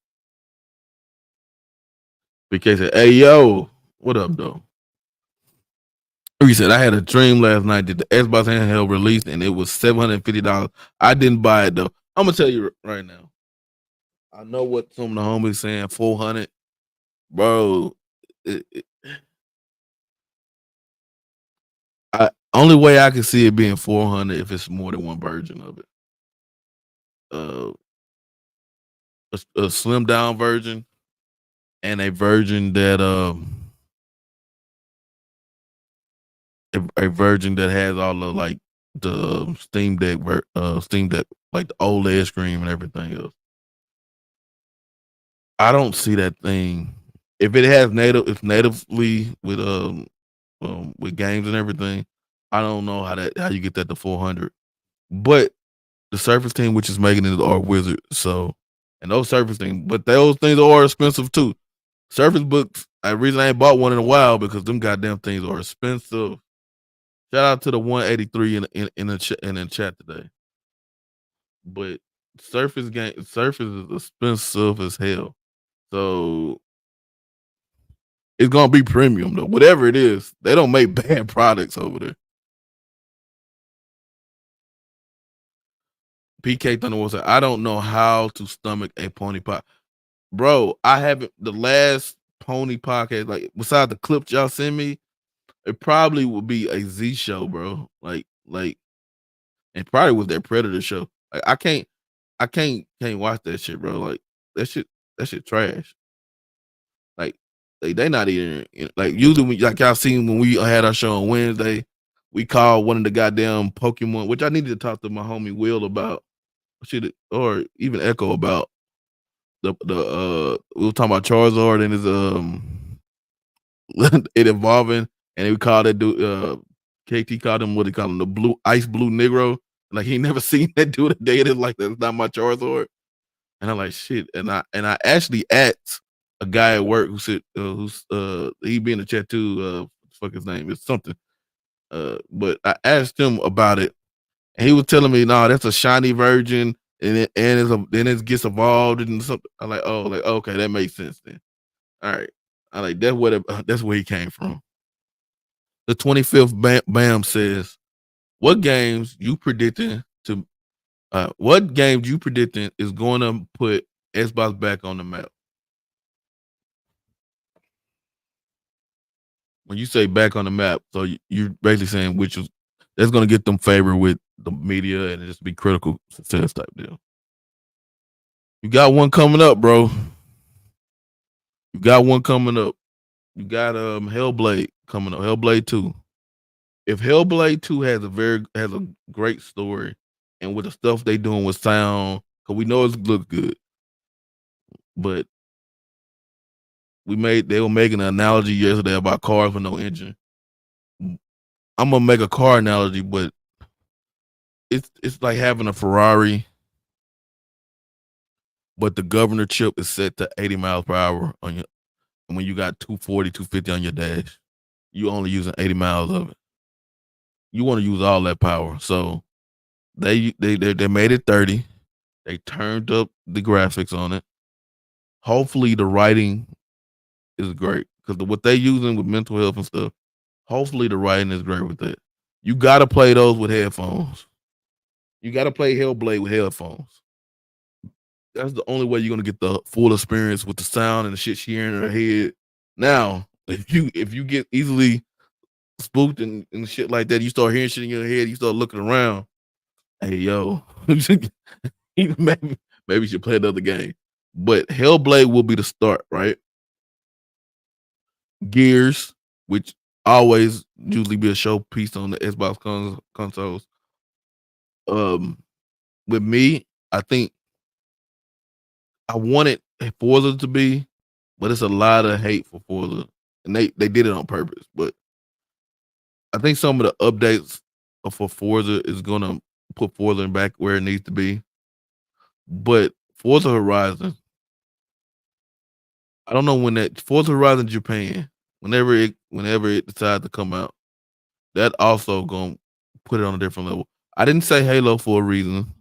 BK said, "Hey yo, what up though?" He said, "I had a dream last night that the Xbox handheld released and it was $750. I didn't buy it though. I'm gonna tell you right now. I know what some of the homies saying, 400, bro. Only way I can see it being 400 if it's more than one version of it. A slim down version and a version that a version that has all the like the Steam Deck like the OLED screen and everything else. I don't see that thing. If it has natively with games and everything, I don't know how you get that to 400. But the Surface team, which is making it, are Wizard. So, and those Surface things, but those things are expensive too. Surface books. The reason I ain't bought one in a while because them goddamn things are expensive. Shout out to the 183 in the chat today. But Surface is expensive as hell. So it's gonna be premium though. Whatever it is, they don't make bad products over there. PK Thunder will say, I don't know how to stomach a pony pod. Bro, I haven't the last pony podcast, like besides the clips y'all send me, it probably would be a Z show, bro. Like and probably was their Predator show. Like I can't watch that shit, bro. Like that shit trash. Like they not even like usually when like y'all seen when we had our show on Wednesday, we called one of the goddamn Pokemon, which I needed to talk to my homie Will about shit or even Echo about the we were talking about Charizard and his it evolving, and we called that dude KT called him what he called him, the blue ice blue Negro. Like he never seen that dude a day in his life. That's not my Charizard. And I'm like, shit. And I actually asked a guy at work who said he be in the chat too, fuck his name. It's something. But I asked him about it, and he was telling me, no, that's a shiny virgin, and it gets evolved and something. I'm like, oh, like okay, that makes sense then. All right. I like that's where he came from. The 25th Bam says, what games you predicting is going to put Xbox back on the map? When you say back on the map, so you're basically saying that's going to get them favor with the media and just be critical success type deal. You got one coming up, bro. You got one coming up. You got Hellblade coming up, Hellblade 2. If Hellblade 2 has a great story, and with the stuff they doing with sound, because we know it looks good, but they were making an analogy yesterday about cars with no engine. I'm gonna make a car analogy, but it's like having a Ferrari, but the governor chip is set to 80 miles per hour on your, and when you got 240, 250 on your dash, you only using 80 miles of it. You want to use all that power. So they made it 30. They turned up the graphics on it. Hopefully the writing is great because what they using with mental health and stuff, hopefully the writing is great with that. You got to play those with headphones. You got to play Hellblade with headphones. That's the only way you're gonna get the full experience with the sound and the shit she hearing in her head. Now, if you get easily spooked and shit like that, you start hearing shit in your head, you start looking around. Hey yo, maybe you should play another game. But Hellblade will be the start, right? Gears, which always usually be a showpiece on the Xbox consoles. With me, I think I wanted Forza to be, but it's a lot of hate for Forza, and they did it on purpose. But I think some of the updates for Forza is gonna put Forza back where it needs to be. But Forza Horizon, I don't know when that Forza Horizon Japan, whenever it decides to come out, that also gonna put it on a different level. I didn't say Halo for a reason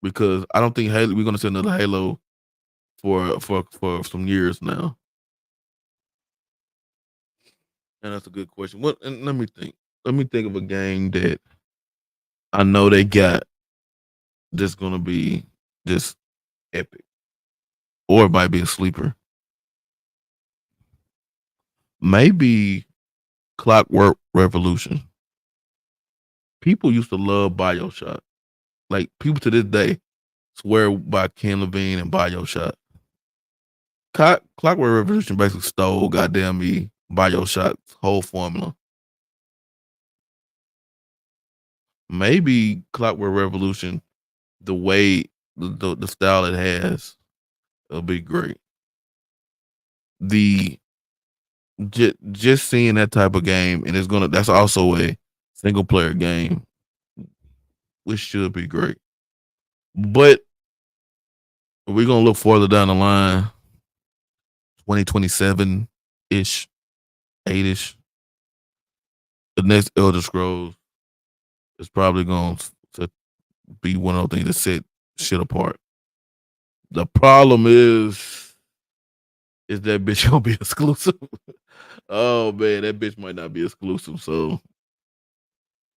because I don't think we're gonna see another Halo for some years now. And that's a good question. And let me think. Let me think of a game that I know they got that's gonna be just epic. Or it might be a sleeper. Maybe Clockwork Revolution. People used to love BioShock. Like people to this day swear by Ken Levine and BioShock. Clockwork Revolution basically stole goddamn me BioShock's whole formula. Maybe Clockwork Revolution, the way the style it has, it'll be great. Just seeing that type of game, and that's also a single player game, which should be great. But we're gonna look further down the line, 2027 ish, 8ish. The next Elder Scrolls is probably going to be one of those things that set shit apart. The problem is Is that bitch gonna be exclusive? Oh man, that bitch might not be exclusive. So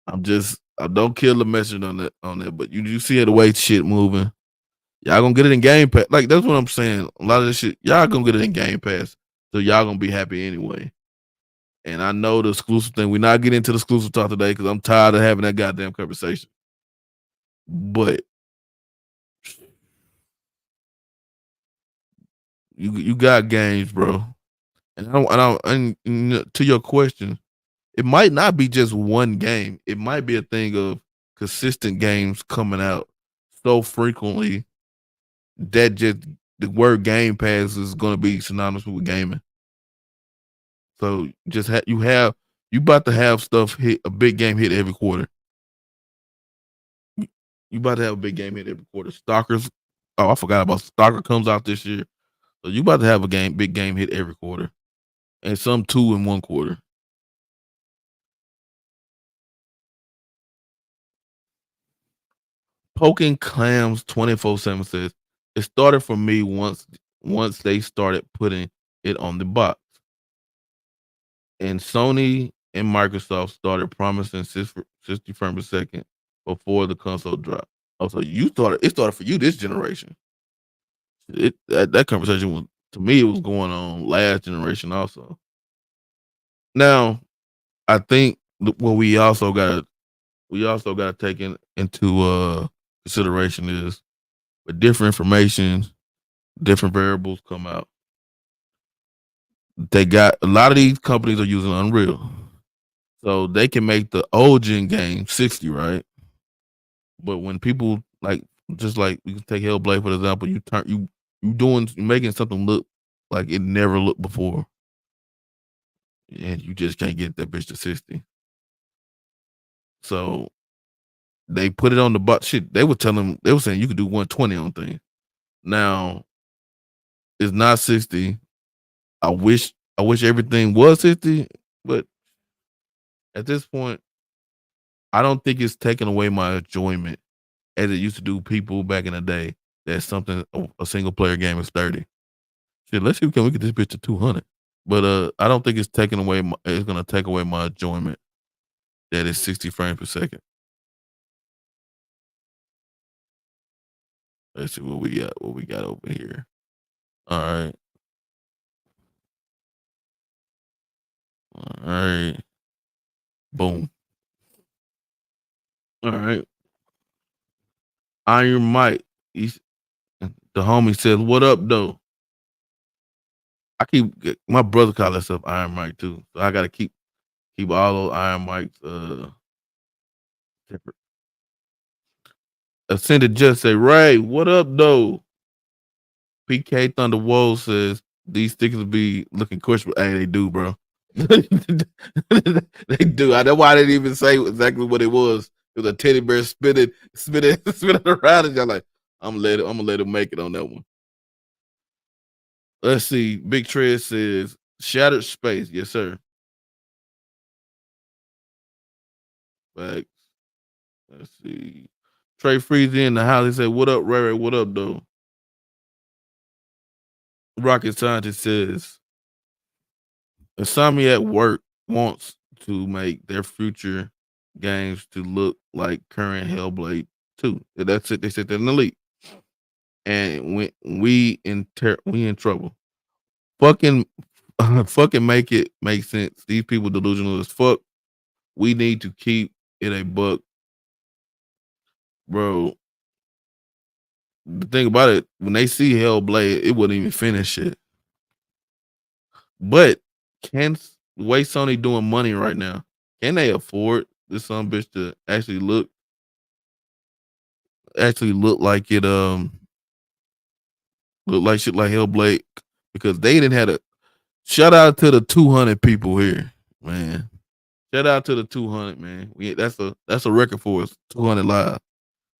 I don't kill the message on that. But you see the way shit moving. Y'all gonna get it in Game Pass. Like that's what I'm saying. A lot of this shit, y'all gonna get it in Game Pass. So y'all gonna be happy anyway. And I know the exclusive thing. We're not getting into the exclusive talk today because I'm tired of having that goddamn conversation. But you got games, bro. And to your question, it might not be just one game. It might be a thing of consistent games coming out so frequently that just the word Game Pass is going to be synonymous with gaming. So just you about to have stuff hit, a big game hit every quarter. You about to have a big game hit every quarter. Stalkers, I forgot about Stalker comes out this year. So you about to have a big game hit every quarter. And some 2 in 1 quarter. Poking Clams 24/7 says it started for me once they started putting it on the box. And Sony and Microsoft started promising 60 frames per second before the console dropped. Oh, so it started for you this generation. That conversation was, to me, it was going on last generation also. Now, I think what we also got to take into consideration is with different information, different variables come out. They got a lot of these companies are using Unreal, so they can make the old gen game 60, right? But when people just like we can take Hellblade for example, you making something look like it never looked before, and you just can't get that bitch to 60. So they put it on the box. Shit, they were saying you could do 120 on things. Now it's not 60. I wish everything was 60, but at this point, I don't think it's taking away my enjoyment as it used to do people back in the day. That's something a single player game is 30. Shit, let's see if we get this bitch to 200. But I don't think it's it's gonna take away my enjoyment that is 60 frames per second. Let's see what we got over here. All right. All right. Boom. All right. Iron Mike. The homie says, "What up, though?" My brother call himself Iron Mike too, so I gotta keep all those Iron Mikes separate. Ascended just say, "Ray, what up, though?" PK Thunderwold says these stickers be looking questionable. Hey, they do, bro. They do. That's why I didn't even say exactly what it was. It was a teddy bear spinning around, and y'all like, I'm gonna let him make it on that one. Let's see. Big Tread says Shattered Space. Yes, sir. Facts. Let's see. Trey Freezy in the house. He said, "What up, Ray? What up, though?" Rocket Scientist says, Insomniac Work wants to make their future games to look like current Hellblade 2. That's it. They said that in the leak. And we in trouble. Fucking make it make sense. These people delusional as fuck. We need to keep it a buck. Bro, the thing about it, when they see Hellblade, it wouldn't even finish it. But the way Sony doing money right now, can they afford this some bitch to actually look like it look like shit like Hellblade? Because they didn't have a shout out to the 200 people here, man. Shout out to the 200, man. That's a record for us. 200 live.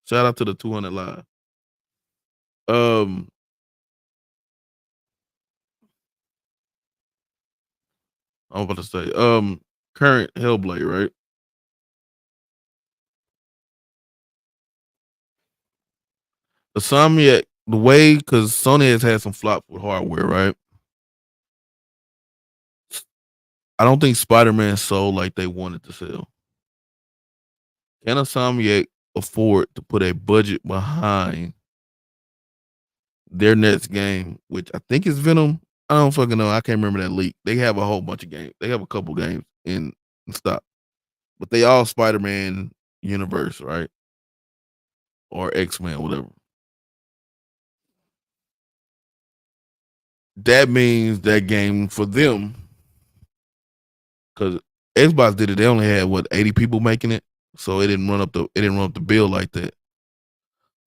Shout out to the 200 live. I'm about to say, current Hellblade, right? Insomniac, the way, because Sony has had some flops with hardware, right? I don't think Spider-Man sold like they wanted to sell. Can Insomniac afford to put a budget behind their next game, which I think is Venom? I don't fucking know. I can't remember that leak. They have a whole bunch of games. They have a couple games in stock, but they all Spider-Man universe, right? Or X-Men, whatever. That means that game for them, because Xbox did it. They only had 80 people making it, so it didn't run up the bill like that.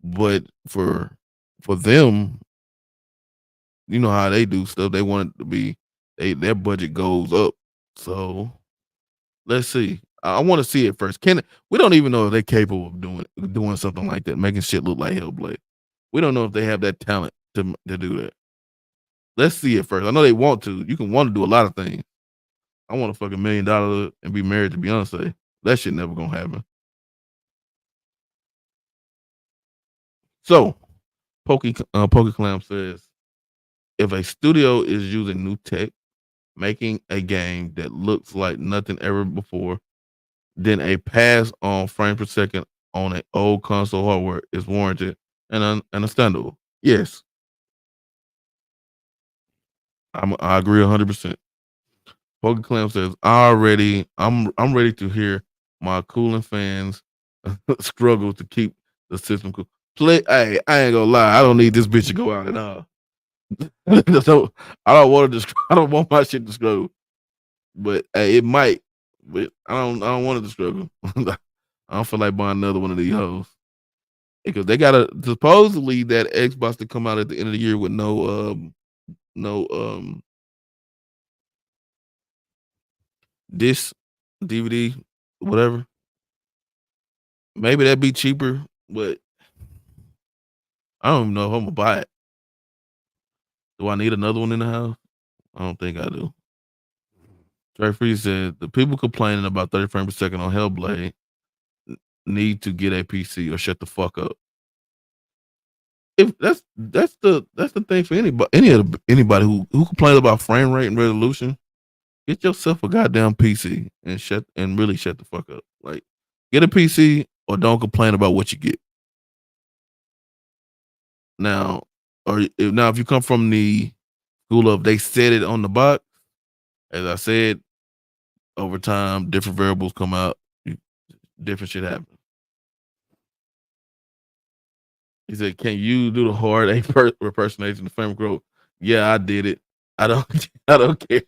But for them, you know how they do stuff. They want it to be their budget goes up. So let's see. I want to see it first. We don't even know if they're capable of doing something like that, making shit look like Hellblade. We don't know if they have that talent to do that. Let's see it first. I know they want to. You can want to do a lot of things. I want to fuck $1 million and be married to Beyonce. That shit never gonna happen. So, PokeClam says, if a studio is using new tech, making a game that looks like nothing ever before, then a pass on frame per second on an old console hardware is warranted and understandable. Yes, I agree 100%. PokeClam says, I'm ready to hear my cooling fans struggle to keep the system cool. Hey, I ain't gonna lie, I don't need this bitch to go out at all. So I don't want my shit to struggle. But hey, it might. But I don't want it to struggle. I don't feel like buying another one of these hoes. Because they gotta supposedly that Xbox to come out at the end of the year with no disc, DVD, whatever. Maybe that'd be cheaper, but I don't even know if I'm gonna buy it. Do I need another one in the house? I don't think I do. Trey Free said the people complaining about 30 frames per second on Hellblade need to get a PC or shut the fuck up. If that's the thing for anybody who complains about frame rate and resolution, get yourself a goddamn PC and really shut the fuck up. Like, get a PC or don't complain about what you get. Now, if you come from the school of they said it on the box, as I said, over time, different variables come out, different shit happens. He said, "Can you do the hard impersonation of Family Grove?" Yeah, I did it. I don't care.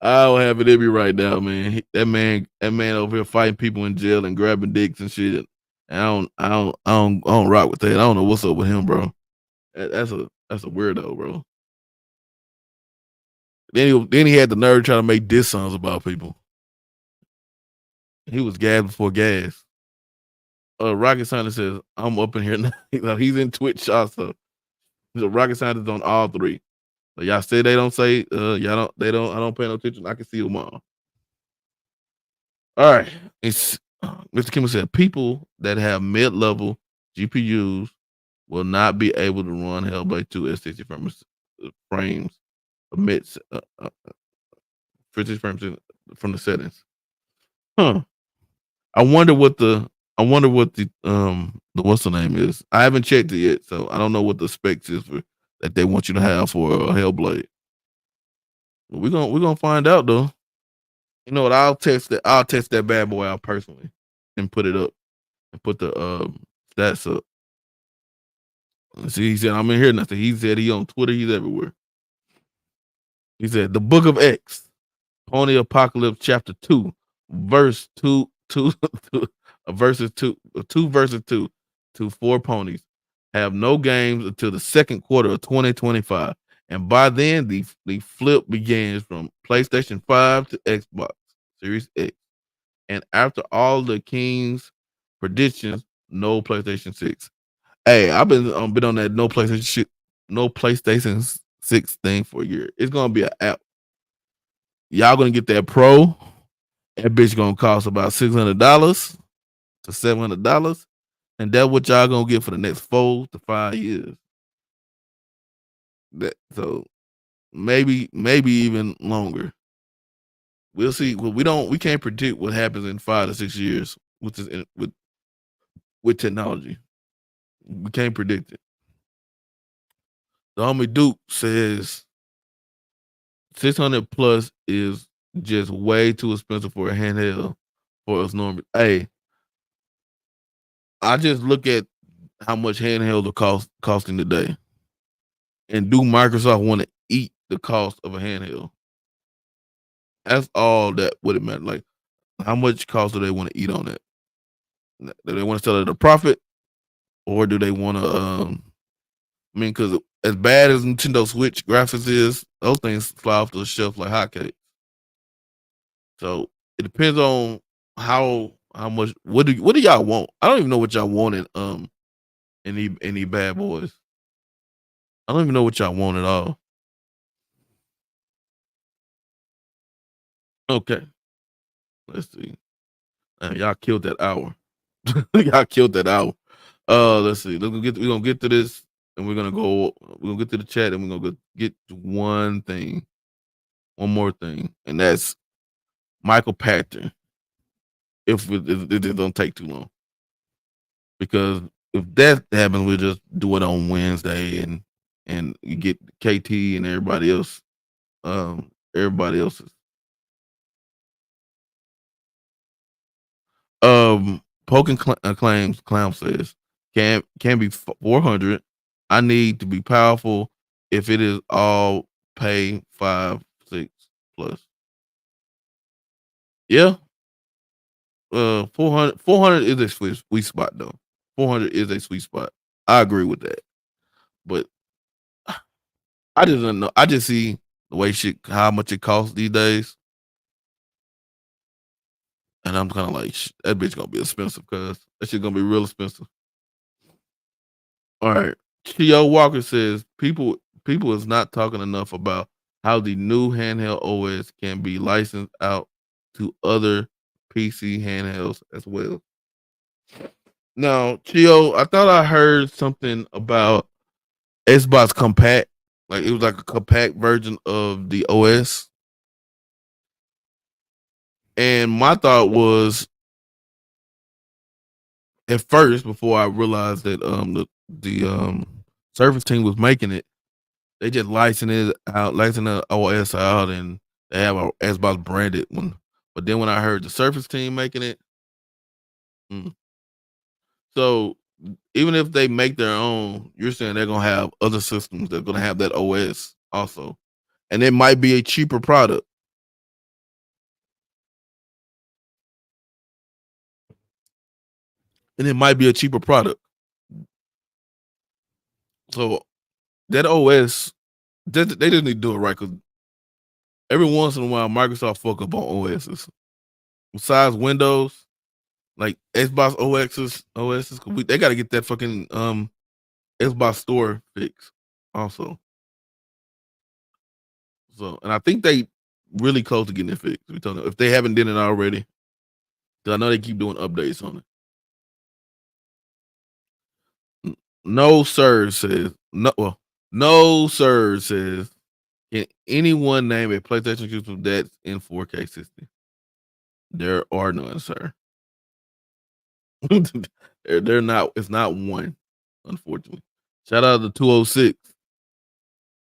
I don't have it in me right now, man. That man over here fighting people in jail and grabbing dicks and shit. And I don't rock with that. I don't know what's up with him, bro. That's a weirdo, bro. Then he had the nerve trying to make diss songs about people. He was gas before gas. Rocket Scientist says, I'm up in here now. He's in Twitch also. So Rocket Scientist on all three. So y'all say they don't say, I don't pay no attention. I can see them all. All right. It's Mr. Kimmel said people that have mid-level GPUs will not be able to run Hellblade 2 at 60 frames amidst 50 frames from the settings. Huh. I wonder what the what's the name is. I haven't checked it yet, so I don't know what the specs is for that they want you to have for a Hellblade. We're gonna find out though. You know what? I'll test that bad boy out personally and put it up and put the stats up. See, he said I'm in here nothing. He said he on Twitter. He's everywhere. He said the Book of X, Pony Apocalypse Chapter 2, verse 2 verses 2 to 4 ponies have no games until the second quarter of 2025, and by then the flip begins from PlayStation 5 to Xbox Series X, and after all the King's predictions, no PlayStation 6. Hey, I've been on that no PlayStation 6 thing for a year. It's gonna be an app. Y'all gonna get that Pro. That bitch gonna cost about $600 to $700, and that's what y'all gonna get for the next 4 to 5 years. So maybe even longer. We'll see. Well, we can't predict what happens in 5 to 6 years with this with technology. We can't predict it. The homie Duke says 600 plus is just way too expensive for a handheld for us normal. Hey, I just look at how much handhelds are costing today, and do Microsoft want to eat the cost of a handheld? That's all that would it matter. Like, how much cost do they want to eat on it? Do they want to sell it at a profit, or do they want to? I mean, because as bad as Nintendo Switch graphics is, those things fly off the shelf like hotcakes. So it depends on how much. What do y'all want? I don't even know what y'all want in any bad boys. I don't even know what y'all want at all. Okay, let's see. Y'all killed that hour. Y'all killed that hour. Let's see. We're gonna get to this, and we're gonna get to the chat, and we're gonna get to one more thing, and that's Michael Pachter. If it don't take too long, because if that happens, we'll just do it on Wednesday, and you get KT and everybody else. Everybody else's. Poking claims. Clown says can be 400. I need to be powerful. If it is all pay 5, 6 plus. Yeah. 400 is a sweet spot though. 400 is a sweet spot. I agree with that. But I just don't know. I just see the way how much it costs these days. And I'm kind of like, that bitch gonna be expensive, cuz that shit gonna be real expensive. All right. Chio Walker says people is not talking enough about how the new handheld OS can be licensed out to other PC handhelds as well. Now, Chio, I thought I heard something about Xbox Compact. Like it was like a compact version of the OS. And my thought was at first, before I realized that the Surface team was making it, they just license the OS out, and they have a Xbox branded one. But then when I heard the Surface team making it, so even if they make their own, you're saying they're gonna have other systems that are gonna have that OS also, and it might be a cheaper product. And it might be a cheaper product. So that OS, they just need to do it right, because every once in a while Microsoft fuck up on OSs. Besides Windows, like Xbox OSs, they got to get that fucking Xbox store fixed also. So, and I think they really close to getting it fixed. We told them if they haven't done it already, because I know they keep doing updates on it. No sir says no. Well, no sir says, can anyone name a PlayStation exclusive that's in 4K 60? There are none, sir. they're not. It's not one, unfortunately. Shout out to 206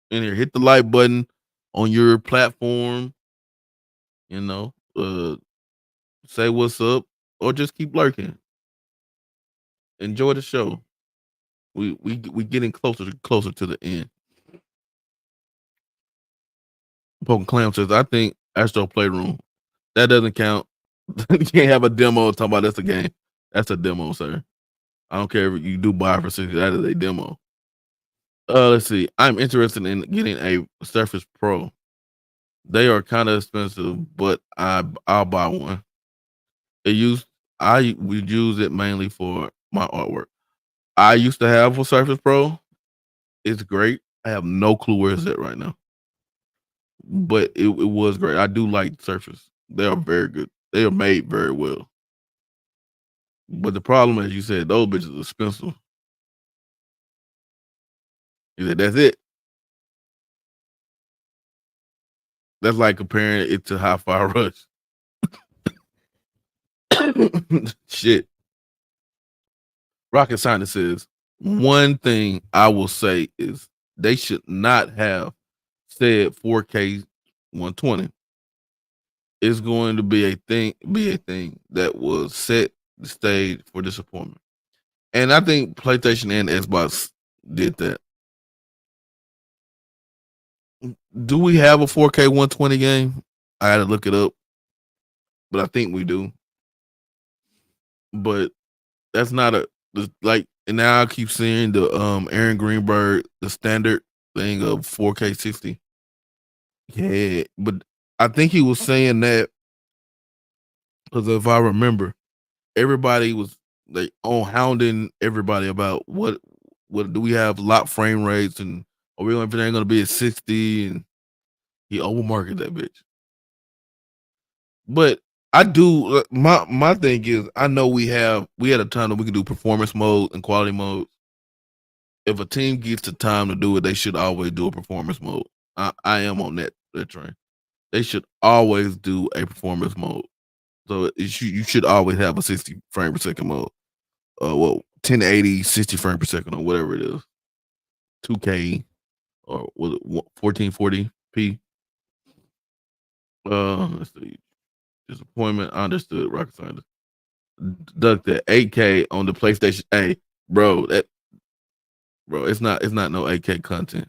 in here. Hit the like button on your platform. You know, say what's up, or just keep lurking. Enjoy the show. We getting closer to the end. Poking Clam says, I think Astro Playroom. That doesn't count. You can't have a demo talking about that's a game. That's a demo, sir. I don't care if you do buy for 60. That is a demo. Let's see. I'm interested in getting a Surface Pro. They are kind of expensive, but I'll buy one. I would use it mainly for my artwork. I used to have a Surface Pro. It's great. I have no clue where it's at right now, but it was great. I do like Surface. They are very good. They are made very well. But the problem, as you said, those bitches are expensive. You said that's it. That's like comparing it to Hi-Fi Rush. Shit. Rocket Scientist says, one thing I will say is they should not have said 4K 120. It's going to be a thing that will set the stage for disappointment. And I think PlayStation and Xbox did that. Do we have a 4K 120 game? I had to look it up, but I think we do. But that's not like. And now I keep seeing the Aaron Greenberg, the standard thing of 4K 60. Yeah, but I think he was saying that because if I remember, everybody was like on hounding everybody about what do we have locked frame rates and are we everything going to be at 60, and he overmarketed that bitch. But I do my thing is I know we had a time that we can do performance mode and quality mode. If a team gets the time to do it, they should always do a performance mode. I am on that train. They should always do a performance mode. So you should always have a 60 frame per second mode. 1080, 60 frame per second or whatever it is. 2K or 1440p. Let's see. Disappointment. I understood. Rocket Scientist. Duck that 8K on the PlayStation. Hey, bro, it's not no 8K content.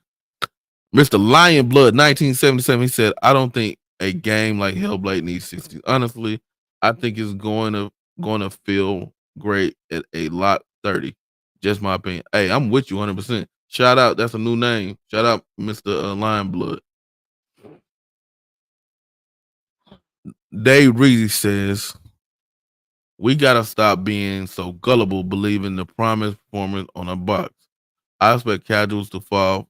Mr. Lion Blood 1977. He said, I don't think a game like Hellblade needs 60. Honestly, I think it's going to feel great at a lot 30. Just my opinion. Hey, I'm with you 100%. Shout out. That's a new name. Shout out, Mr. Lion Blood. Dave Reezy says, we got to stop being so gullible, believing the promised performance on a box. I expect casuals to fall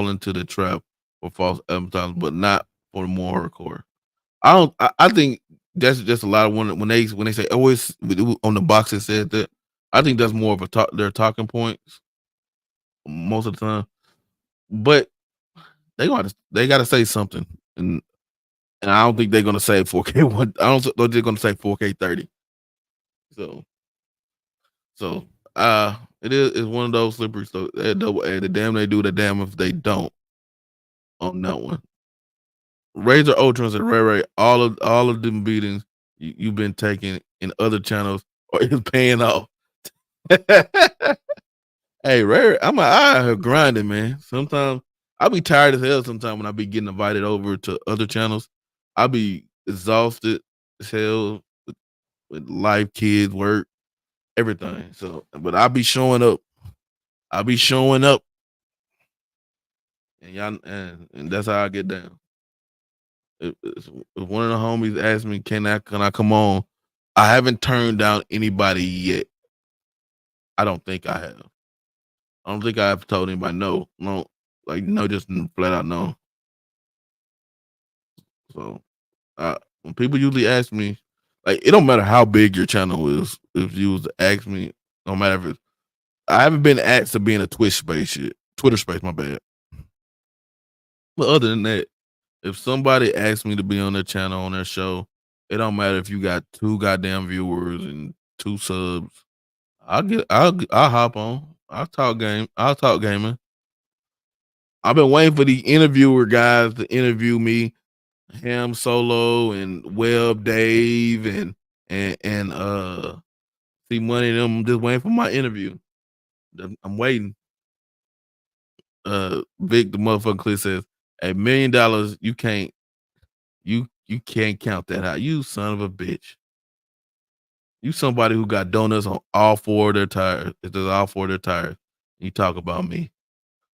into the trap for false advertising, but not for the more hardcore. I think that's just a lot of when they say always on the box it said that. I think that's more of their talking points most of the time. But they got to say something, and I don't think they're gonna say 4K one. I don't think they're gonna say 4K 30. So it's one of those slippery stuff. The damn they do, the damn if they don't on that one. Razor Ultron said, Ray, all of them beatings you've been taking in other channels or is paying off. Hey, Ray, I'm out here grinding, man. Sometimes I'll be tired as hell sometimes when I be getting invited over to other channels. I'll be exhausted as hell with life, kids, work, everything. So, but I'll be showing up. And y'all, and that's how I get down. If one of the homies asked me, can I come on? I haven't turned down anybody yet. I don't think I have. I don't think I have told anybody no, just flat out no. So when people usually ask me, like, it don't matter how big your channel is. If you was to ask me, no matter if it's, I haven't been asked to be in a Twitter space, my bad. But other than that, if somebody asks me to be on their channel, on their show, it don't matter if you got 2 goddamn viewers and 2 subs. I'll hop on. I'll talk gaming. I've been waiting for the interviewer guys to interview me, Ham Solo and Web Dave and see money them just waiting for my interview. I'm waiting. Vic the motherfucker Cliff says, $1 million, you can't count that out. You son of a bitch. You somebody who got donuts on all 4 of their tires. If there's all 4 of their tires, you talk about me.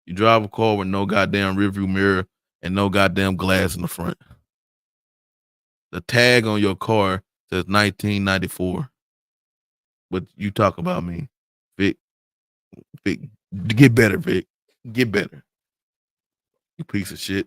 You drive a car with no goddamn rearview mirror and no goddamn glass in the front. The tag on your car says 1994. But you talk about me. Vic, get better, Vic. Get better. You piece of shit.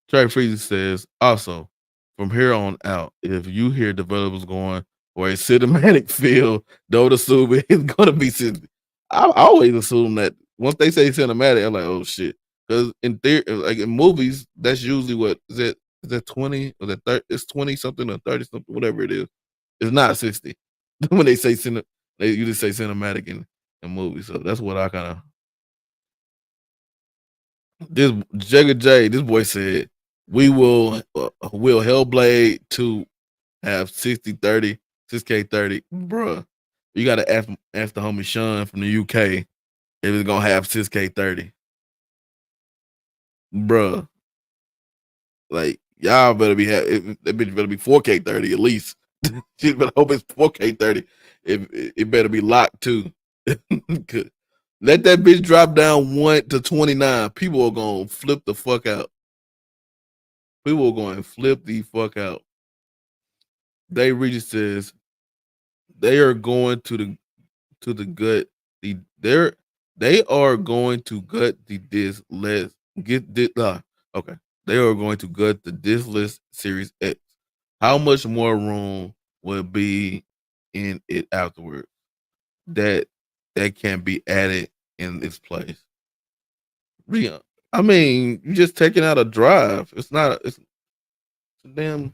Trey Freezy says, also, from here on out, if you hear developers going for a cinematic feel, don't assume it's going to be cinematic. I always assume that once they say cinematic, I'm like, oh shit. Because in theory, like in movies, that's usually what is that 20 or that 30? It's 20 something or 30 something, whatever it is. It's not 60 when they say they usually say cinematic in movies. So that's what I kind of this Jagger J. This boy said we will Hellblade 2 have 60-30, 6K30, bruh. You got to ask the homie Sean from the UK if it's gonna have 6K30, bruh. Like y'all better be that bitch better be 4K30 at least. She better hope it's 4K30. It better be locked too. Let that bitch drop down 1 to 29. People are gonna flip the fuck out. People are going to flip the fuck out. They Regis says they are going to the gut. They are going to gut the disc. Let's get this. Okay, they are going to gut the discless Series X. How much more room will be in it afterwards? That can be added in its place. I mean, you just taking out a drive. It's not. It's damn.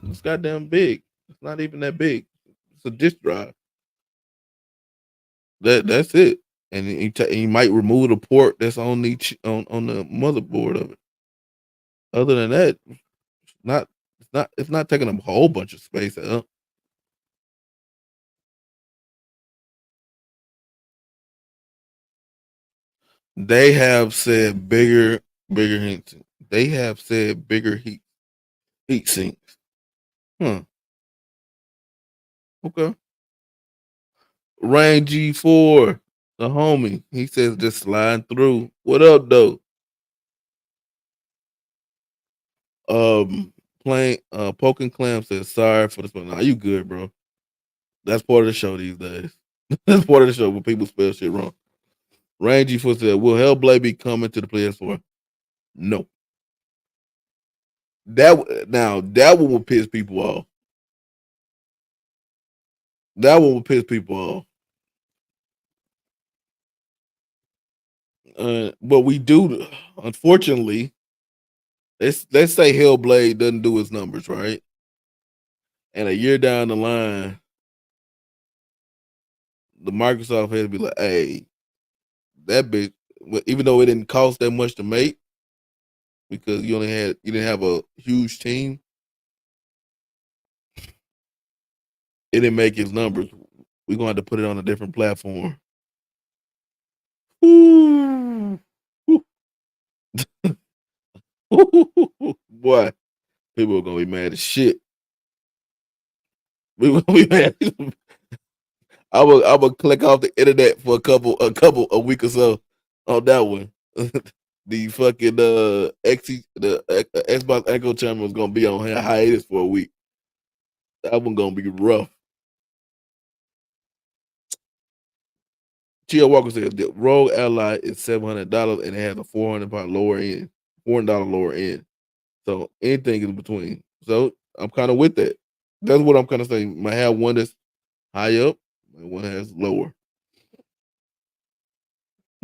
It's goddamn big. It's not even that big. It's a disk drive. That's it. And you might remove the port that's on the on the motherboard of it. Other than that, it's not taking a whole bunch of space up. They have said bigger heat. They have said bigger heat sinks. Okay. Rain G4, the homie. He says just sliding through. What up, though? Playing Poking Clam says sorry for the spell. Nah, you good, bro. That's part of the show these days. That's part of the show when people spell shit wrong. Rain G4 said, will Hellblade be coming to the PS4? No. That one will piss people off. That one will piss people off. But we do, unfortunately, let's say Hellblade doesn't do its numbers, right? And a year down the line, the Microsoft has to be like, hey, that bitch, even though it didn't cost that much to make, because you didn't have a huge team, it didn't make its numbers. We're gonna have to put it on a different platform. Ooh. Boy, people are gonna be mad as shit. We gonna be mad. I will click off the internet for a week or so on that one. The fucking Xbox Echo Chamber was gonna be on hiatus for a week. That one gonna be rough. Chia Walker says the Rogue Ally is $700 and it has a $400 lower end, $400 lower end. So anything is between. So I'm kind of with that. That's what I'm kind of saying. Might have one that's high up, and one has lower.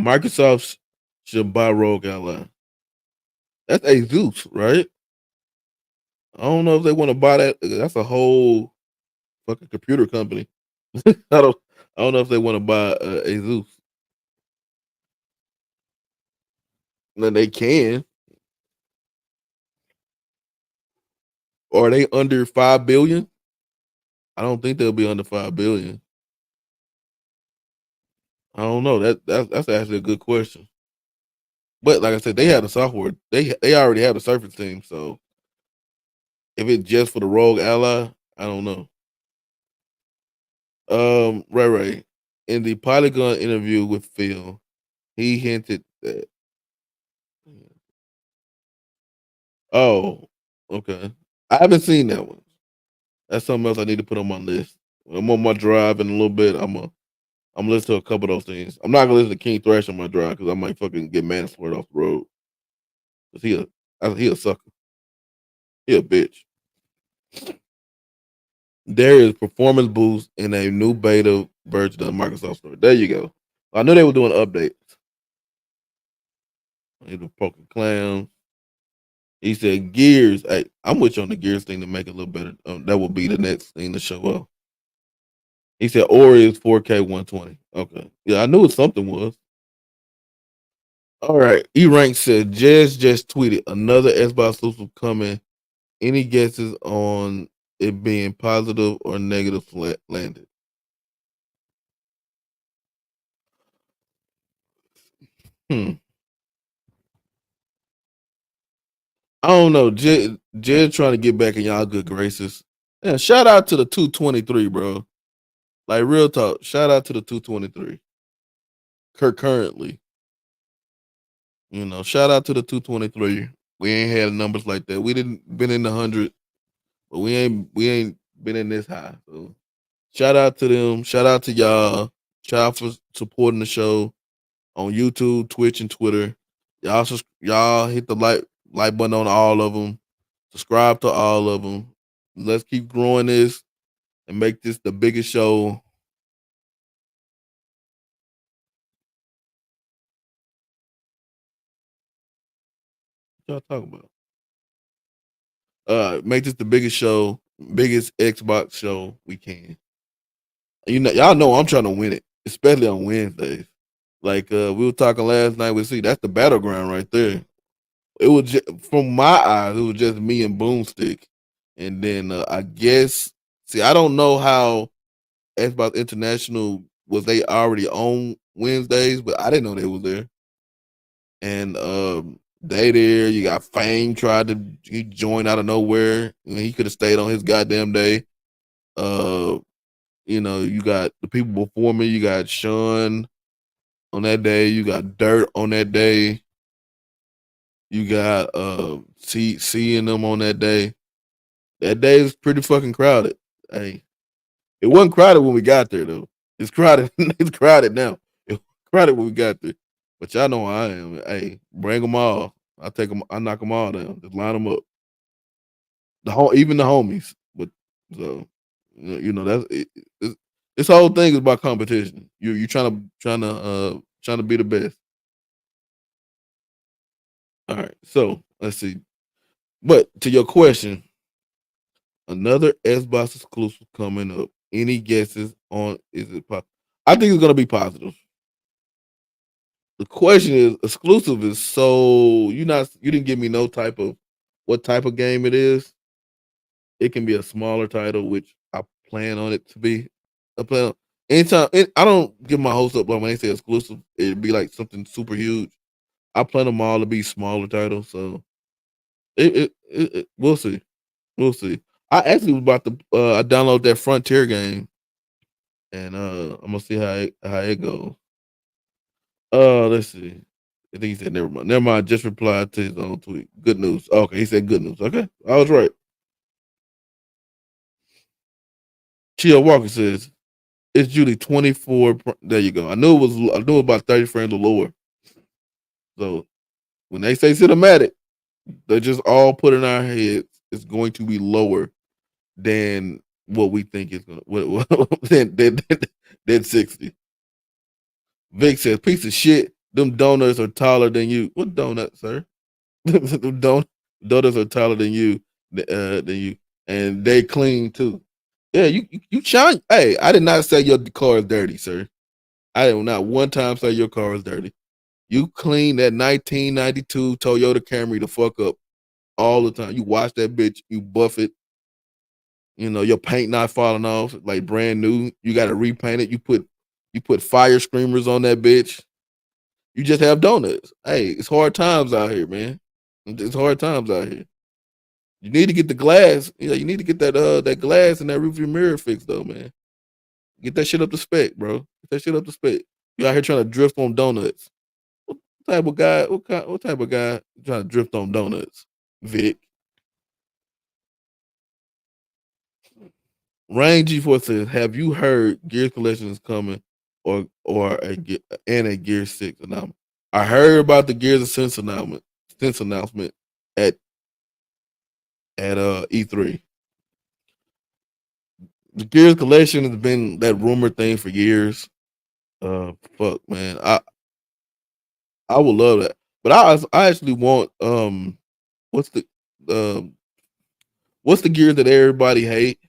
Microsoft should buy Rogue Ally. That's Asus, right? I don't know if they want to buy that. That's a whole fucking computer company. I don't know if they want to buy Asus. No, they can. Are they under 5 billion? I don't think they'll be under 5 billion. I don't know. That's actually a good question. But like I said, they have the software. They already have the Surface team. So if it's just for the Rogue Ally, I don't know. Ray. In the Polygon interview with Phil, he hinted that. Oh, okay. I haven't seen that one. That's something else I need to put on my list. I'm on my drive in a little bit. I'm listening to a couple of those things. I'm not gonna listen to King Thrash on my drive because I might fucking get manslaughter off the road. Cause he a sucker. He a bitch. There is performance boost in a new beta version of Microsoft Store. There you go. I knew they were doing updates. The poking clowns. He said Gears. Hey, I'm with you on the Gears thing to make it a little better. That will be the next thing to show up. He said Ori is 4K 120. Okay. Yeah, I knew it something was. All right. E Rank said Jez just tweeted another Xbox exclusive coming. Any guesses on it being positive or negative landed? I don't know. Jed trying to get back in y'all good graces. Yeah, shout out to the 223, bro. Like real talk. Shout out to the 223. Currently. You know, shout out to the 223. We ain't had numbers like that. We didn't been in the 100, but we ain't been in this high. So shout out to them. Shout out to y'all. Shout out for supporting the show on YouTube, Twitch, and Twitter. Y'all hit the like button on all of them. Subscribe to all of them. Let's keep growing this and make this the biggest show. What y'all talking about? Make this the biggest show, biggest Xbox show we can. You know, y'all know I'm trying to win it, especially on Wednesdays. Like we were talking last night with C. That's the battleground right there. It was from my eyes, it was just me and Boomstick, and then I guess I don't know how Xbox International was they already on Wednesdays, but I didn't know they was there. And they there. You got Fame he joined out of nowhere. He could have stayed on his goddamn day. You know, you got the people before me. You got Sean on that day. You got Dirt on that day. You got seeing them on that day. That day is pretty fucking crowded. Hey, it wasn't crowded when we got there though. It's crowded. It's crowded now. It was crowded when we got there. But y'all know how I am. Hey, bring them all. I take them. I knock them all down. Just line them up. Even the homies. But so you know that's this whole thing is about competition. You trying to be the best. All right. So let's see. But to your question, another Xbox exclusive coming up. Any guesses on is it positive? I think it's gonna be positive. The question is exclusive is so you didn't give me no type of what type of game it is. It can be a smaller title, which I plan on it to be. I plan on anytime I don't give my hopes up like when they say exclusive, it'd be like something super huge. I plan them all to be smaller titles, so we'll see. We'll see. I actually was about to I download that Frontier game and I'm gonna see how it goes. Let's see. I think he said never mind. Never mind. Just replied to his own tweet. Good news. Okay, he said good news. Okay, I was right. Chia Walker says it's Julie 24. There you go. I knew it was about 30 frames or lower. So when they say cinematic, they just all put in our heads it's going to be lower than what we think is going to than 60. Vic says, piece of shit. Them donuts are taller than you. What donuts, sir? Them donuts are taller than you, and they clean too. Yeah, you shine. Hey, I did not say your car is dirty, sir. I did not one time say your car is dirty. You clean that 1992 Toyota Camry the fuck up all the time. You wash that bitch, you buff it. You know, your paint not falling off like brand new. You got to repaint it. You put fire screamers on that bitch. You just have donuts. Hey, it's hard times out here, man. It's hard times out here. You need to get the glass. You need to get that glass and that rearview mirror fixed though, man. Get that shit up to spec, bro. Get that shit up to spec. You out here trying to drift on donuts. What type of guy? What type of guy trying to drift on donuts? Vic. Rain G4 says, "Have you heard Gears Collection is coming, or a Gear 6 announcement? I heard about the Gears of Sense announcement at E3. The Gears Collection has been that rumor thing for years. Fuck, man. I would love that. But I actually want what's the um what's the Gears that everybody hate?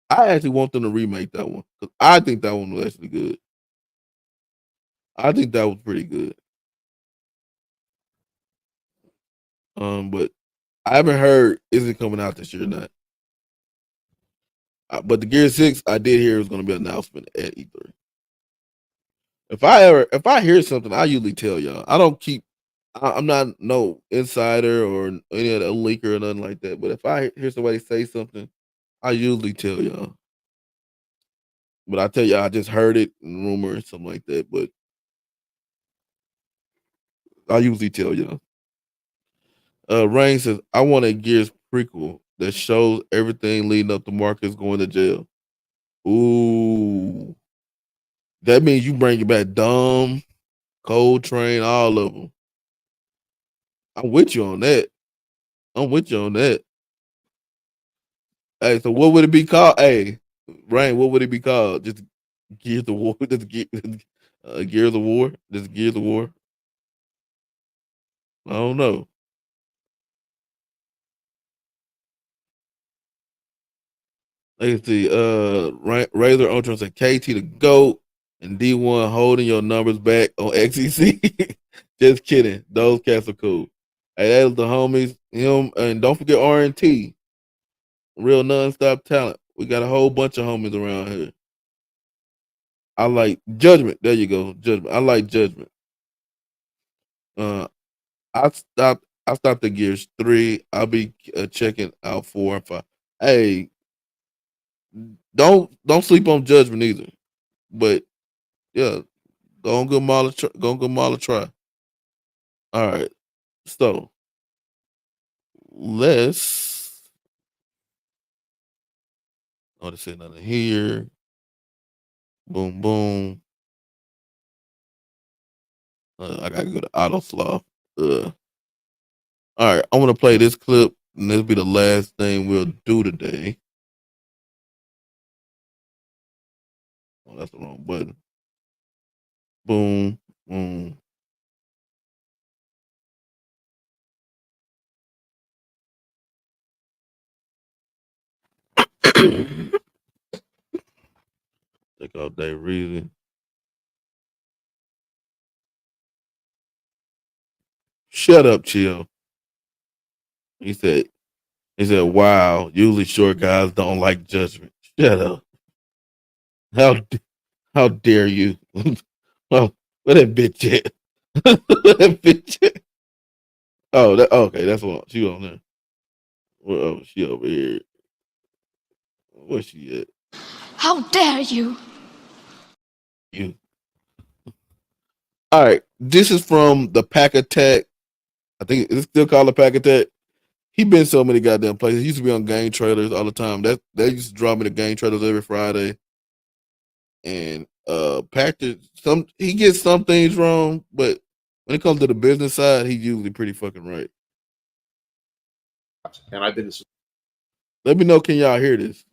I actually want them to remake that one because I think that one was actually good. I think that was pretty good. But I haven't heard is it coming out this year or not. But the Gear 6, I did hear it was going to be an announcement at E3. If I hear something, I usually tell y'all. I don't keep. I'm not no insider or any other leaker or nothing like that. But if I hear somebody say something, I usually tell y'all. But I tell y'all, I just heard it, rumor or something like that. But I usually tell y'all. Rain says, I want a Gears prequel that shows everything leading up to Marcus going to jail. Ooh. That means you bring it back Dumb, Cold Train, all of them. I'm with you on that. I'm with you on that. Hey, so what would it be called? Hey, Rain, what would it be called? Just Gears of War? Just Gears of War? Just Gears of War? I don't know. Let's see. Razor Ultra said KT the GOAT and D1 holding your numbers back on XEC. Just kidding. Those cats are cool. Hey, that was the homies. Him and don't forget RNT. Real nonstop talent. We got a whole bunch of homies around here. I like Judgment. There you go. Judgment. I like Judgment. I stopped at Gears 3. I'll be checking out 4 and 5. Hey, don't sleep on Judgment either. But yeah, go on good mall a try. All right. So let's to say nothing here. Boom boom. I gotta go to auto sloth. All right, I'm gonna play this clip, and this will be the last thing we'll do today. Oh, that's the wrong button. Boom, boom. Take out that reason. Shut up, chill. He said, wow, usually short guys don't like Judgment. Shut up. How how dare you? Well, where that bitch at? Where that bitch at? Oh, okay, that's what she on there. Well, she over here. Where's she at? How dare you? You. All right, this is from the Pack Attack. I think it's still called the Pack Attack. He been so many goddamn places. He used to be on game trailers all the time. They used to drop me the game trailers every Friday. And Packer, he gets some things wrong, but when it comes to the business side, he's usually pretty fucking right. And I've been a Let me know, can y'all hear this?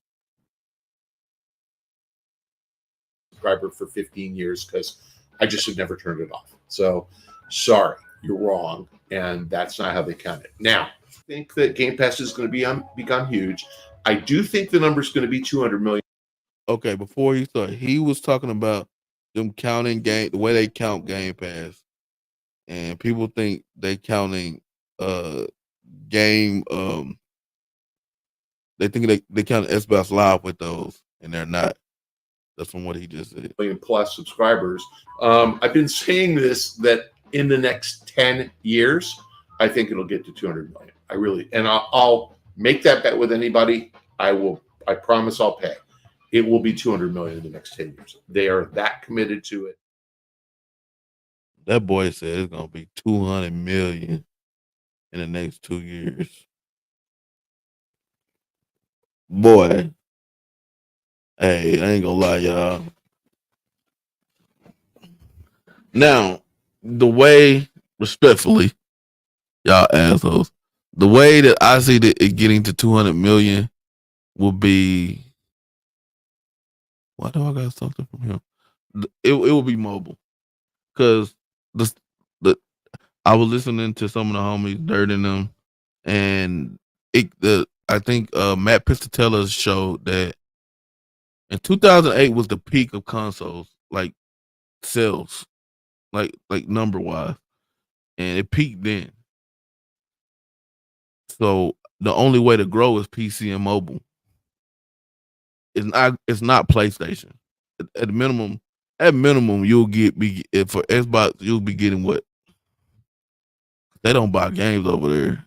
subscriber for 15 years because I just have never turned it off. So sorry, you're wrong, and that's not how they count it. Now, I think that Game Pass is going to become huge. I do think the number is going to be 200 million. Okay, before you start, he was talking about them counting the way they count Game Pass, and people think they counting game they think they count Xbox Live with those, and they're not. That's from what he just said. Plus subscribers. I've been saying this that in the next 10 years, I think it'll get to 200 million. I really, and I'll make that bet with anybody. I promise I'll pay. It will be 200 million in the next 10 years. They are that committed to it. That boy said it's gonna be 200 million in the next 2 years. Boy, hey, I ain't gonna lie, y'all. Now, the way, respectfully, y'all assholes, the way that I see it getting to 200 million will be. Why do I got something from him? It will be mobile, because the I was listening to some of the homies, Dirt and them, and I think Matt Pistotella showed that in 2008 was the peak of consoles, like sales, like number wise, and it peaked then. So the only way to grow is PC and mobile. It's not PlayStation. At minimum, you'll for Xbox, you'll be getting what? They don't buy games over there.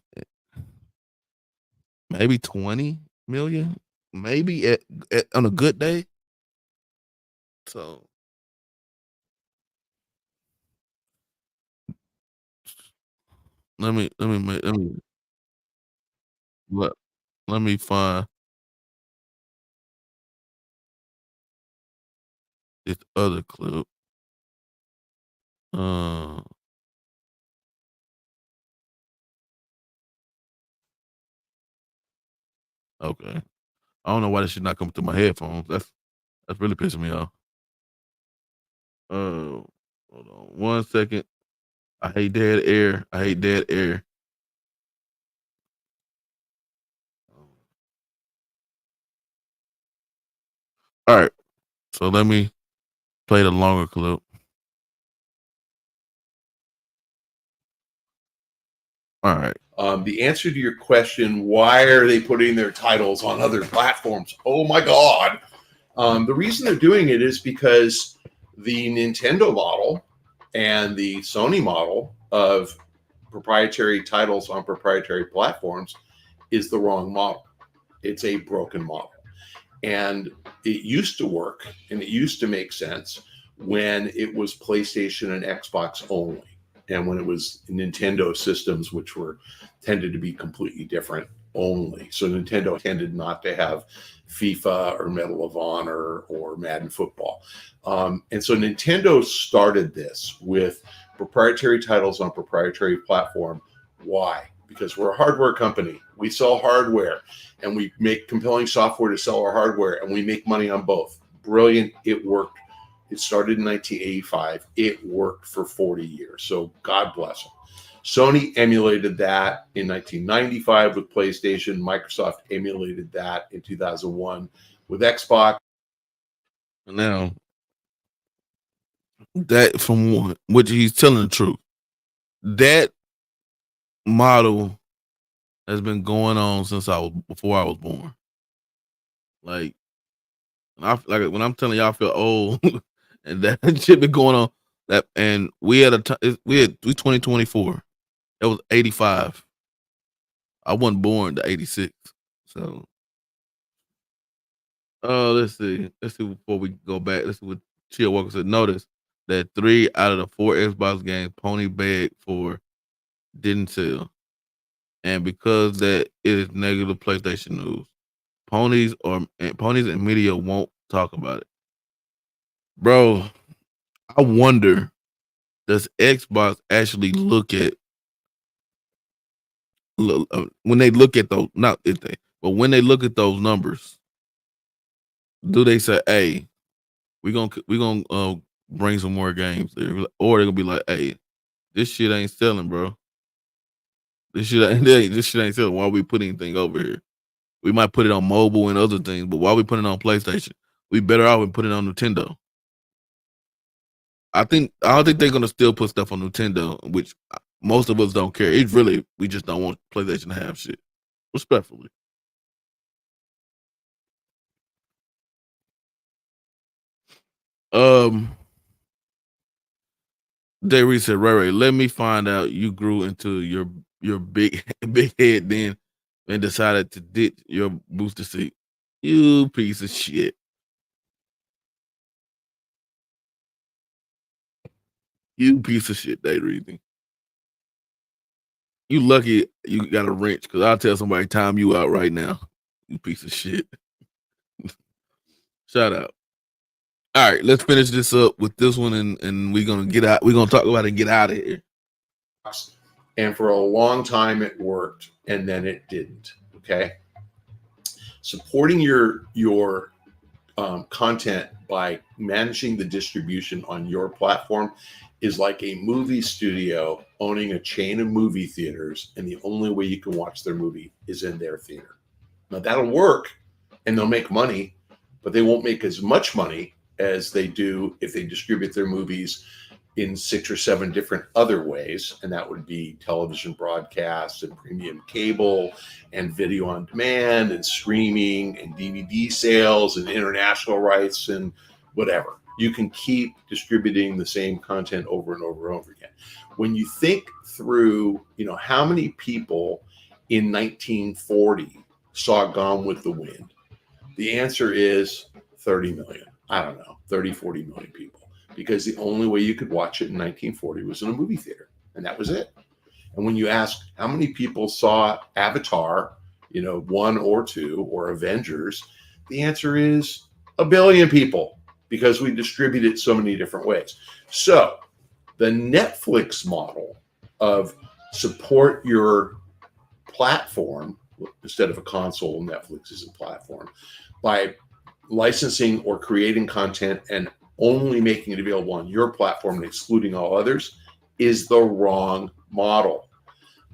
Maybe 20 million, maybe at on a good day. So let me let, let me find this other clip. Okay. I don't know why this should not come through my headphones. That's really pissing me off. Hold on 1 second. I hate dead air. All right. So let me play the longer clip. All right. The answer to your question, why are they putting their titles on other platforms? Oh my God. The reason they're doing it is because the Nintendo model and the Sony model of proprietary titles on proprietary platforms is the wrong model. It's a broken model. And it used to work and it used to make sense when it was PlayStation and Xbox only, and when it was Nintendo systems, which tended to be completely different only. So Nintendo tended not to have FIFA or Medal of Honor or Madden Football. And so Nintendo started this with proprietary titles on proprietary platform. Why? Because we're a hardware company. We sell hardware and we make compelling software to sell our hardware, and we make money on both. Brilliant. It worked. It started in 1985. It worked for 40 years. So God bless them. Sony emulated that in 1995 with PlayStation. Microsoft emulated that in 2001 with Xbox. Now, that from which he's telling the truth. That model has been going on since before I was born. Like when I'm telling y'all I feel old, and that shit been going on. That and we had 2024. It was 85. I wasn't born to 86. So let's see before we go back. Let's see what Chill Walker said. Notice that 3 out of the 4 Xbox games Pony begged for didn't sell. And because that is negative PlayStation news, ponies and media won't talk about it. Bro, I wonder, does Xbox actually look at when they look at those, not if they, but when they look at those numbers, do they say, hey, we're gonna bring some more games there, or they're gonna be like, hey, this shit ain't selling, bro. This shit ain't selling. Why are we putting anything over here? We might put it on mobile and other things, but why are we putting it on PlayStation? We better off and put it on Nintendo. I don't think they're gonna still put stuff on Nintendo, which most of us don't care. It's really, we just don't want PlayStation to have shit. Respectfully. Dayre said, Ray, let me find out you grew into your big head then and decided to ditch your booster seat. You piece of shit. You piece of shit, Dayre. You lucky you got a wrench, because I'll tell somebody time you out right now. You piece of shit. Shout out. All right, let's finish this up with this one, and we're gonna get out. We're gonna talk about it and get out of here. And for a long time it worked, and then it didn't. Okay. Supporting your content by managing the distribution on your platform is like a movie studio owning a chain of movie theaters, and the only way you can watch their movie is in their theater. Now that'll work and they'll make money, but they won't make as much money as they do if they distribute their movies in 6 or 7 different other ways. And that would be television broadcasts and premium cable and video on demand and streaming and DVD sales and international rights and whatever. You can keep distributing the same content over and over and over again. When you think through, how many people in 1940 saw Gone with the Wind, the answer is 30 million. I don't know, 30, 40 million people. Because the only way you could watch it in 1940 was in a movie theater, and that was it. And when you ask how many people saw Avatar, 1 or 2, or Avengers, the answer is 1 billion people, because we distribute it so many different ways. So the Netflix model of support your platform, instead of a console, Netflix is a platform, by licensing or creating content and only making it available on your platform and excluding all others, is the wrong model.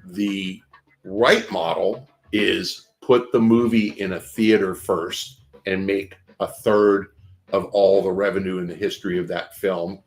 The right model is put the movie in a theater first and make 1/3 of all the revenue in the history of that film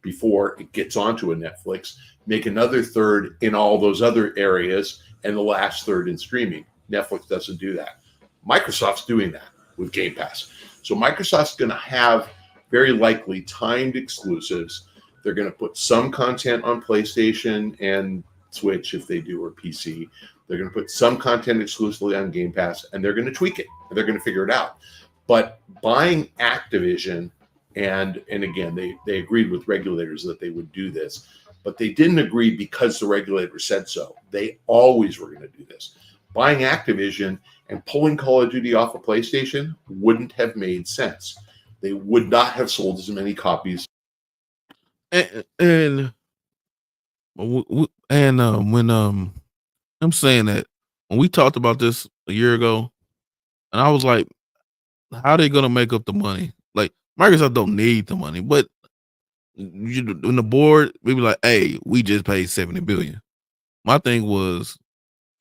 before it gets onto a Netflix, make another 1/3 in all those other areas, and the last 1/3 in streaming. Netflix doesn't do that. Microsoft's doing that with Game Pass. So Microsoft's going to have very likely timed exclusives. They're going to put some content on PlayStation and Switch if they do, or PC. They're going to put some content exclusively on Game Pass, and they're going to tweak it. And they're going to figure it out. But buying Activision, and again, they agreed with regulators that they would do this, but they didn't agree because the regulator said so. They always were going to do this. Buying Activision and pulling Call of Duty off of PlayStation wouldn't have made sense. They would not have sold as many copies. And when I'm saying that, when we talked about this a year ago, and I was like, how are they going to make up the money? Like, Microsoft don't need the money, but when the board, we be like, hey, we just paid $70 billion. My thing was,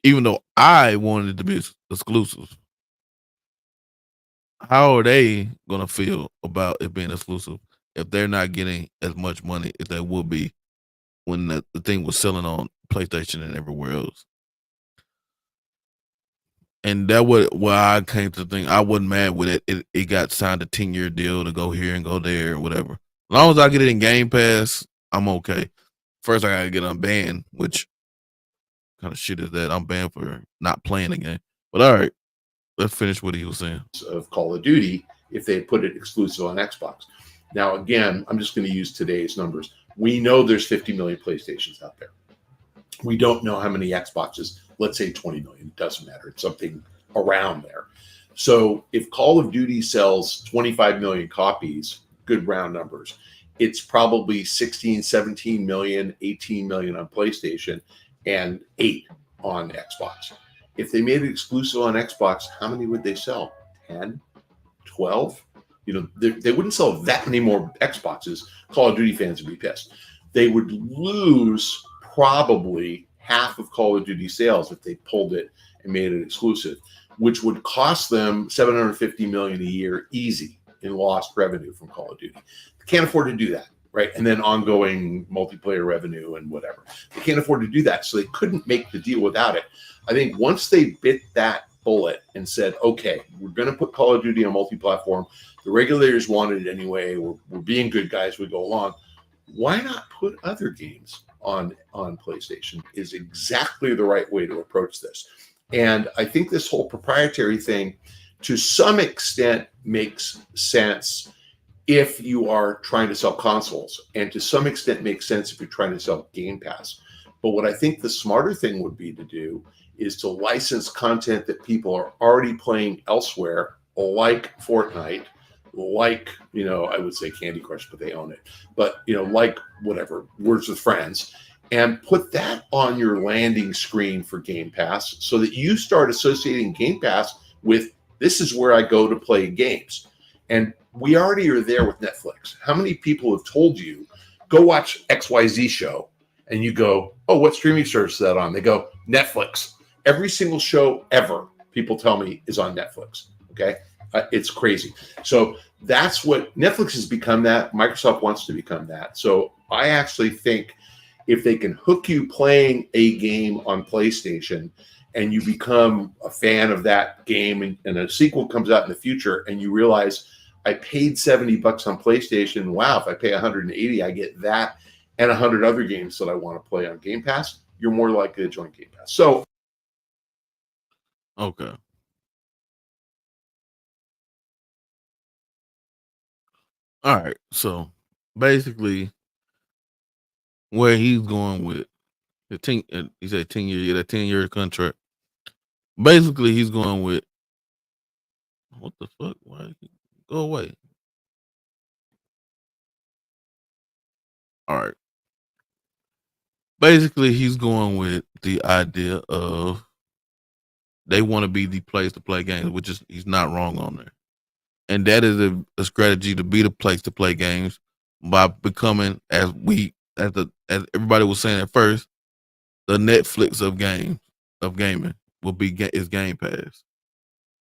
even though I wanted it to be exclusive, how are they going to feel about it being exclusive if they're not getting as much money as they would be when the thing was selling on PlayStation and everywhere else? And that was why I came to think I wasn't mad with it. It got signed a 10-year deal to go here and go there or whatever. As long as I get it in Game Pass, I'm okay. First, I got to get unbanned, which kind of shit is that? I'm banned for not playing the game. But all right, let's finish what he was saying. Of Call of Duty if they put it exclusive on Xbox. Now, again, I'm just going to use today's numbers. We know there's 50 million PlayStations out there. We don't know how many Xboxes. Let's say 20 million. It doesn't matter. It's something around there. So if Call of Duty sells 25 million copies, good round numbers, it's probably 16, 17 million, 18 million on PlayStation and 8 on Xbox. If they made it exclusive on Xbox, how many would they sell? 10, 12? They wouldn't sell that many more Xboxes. Call of Duty fans would be pissed. They would lose probably half of Call of Duty sales if they pulled it and made it exclusive, which would cost them $750 million a year easy in lost revenue from Call of Duty. They can't afford to do that, right? And then ongoing multiplayer revenue and whatever. They can't afford to do that, so they couldn't make the deal without it. I think once they bit that bullet and said, okay, we're going to put Call of Duty on multi-platform. The regulators wanted it anyway. We're being good guys. We go along. Why not put other games on PlayStation is exactly the right way to approach this. And I think this whole proprietary thing, to some extent, makes sense if you are trying to sell consoles, and to some extent makes sense if you're trying to sell Game Pass. But what I think the smarter thing would be to do is to license content that people are already playing elsewhere, like Fortnite, like, I would say Candy Crush, but they own it. But, like whatever, Words with Friends, and put that on your landing screen for Game Pass so that you start associating Game Pass with, this is where I go to play games. And we already are there with Netflix. How many people have told you, go watch XYZ show? And you go, oh, what streaming service is that on? They go, Netflix. Every single show ever, people tell me, is on Netflix. Okay? It's crazy. So that's what Netflix has become that. Microsoft wants to become that. So I actually think if they can hook you playing a game on PlayStation and you become a fan of that game and a sequel comes out in the future and you realize I paid $70 on PlayStation. Wow, if I pay $180, I get that and 100 other games that I want to play on Game Pass, you're more likely to join Game Pass. So, Okay. All right. So basically, where he's going with the 10, he said 10-year, yeah, that 10-year contract. Basically, he's going with what the fuck? Why go away? All right. Basically, he's going with the idea of they want to be the place to play games, which is he's not wrong on there. And that is a strategy to be the place to play games by becoming, as everybody was saying at first, the Netflix of gaming will be is Game Pass.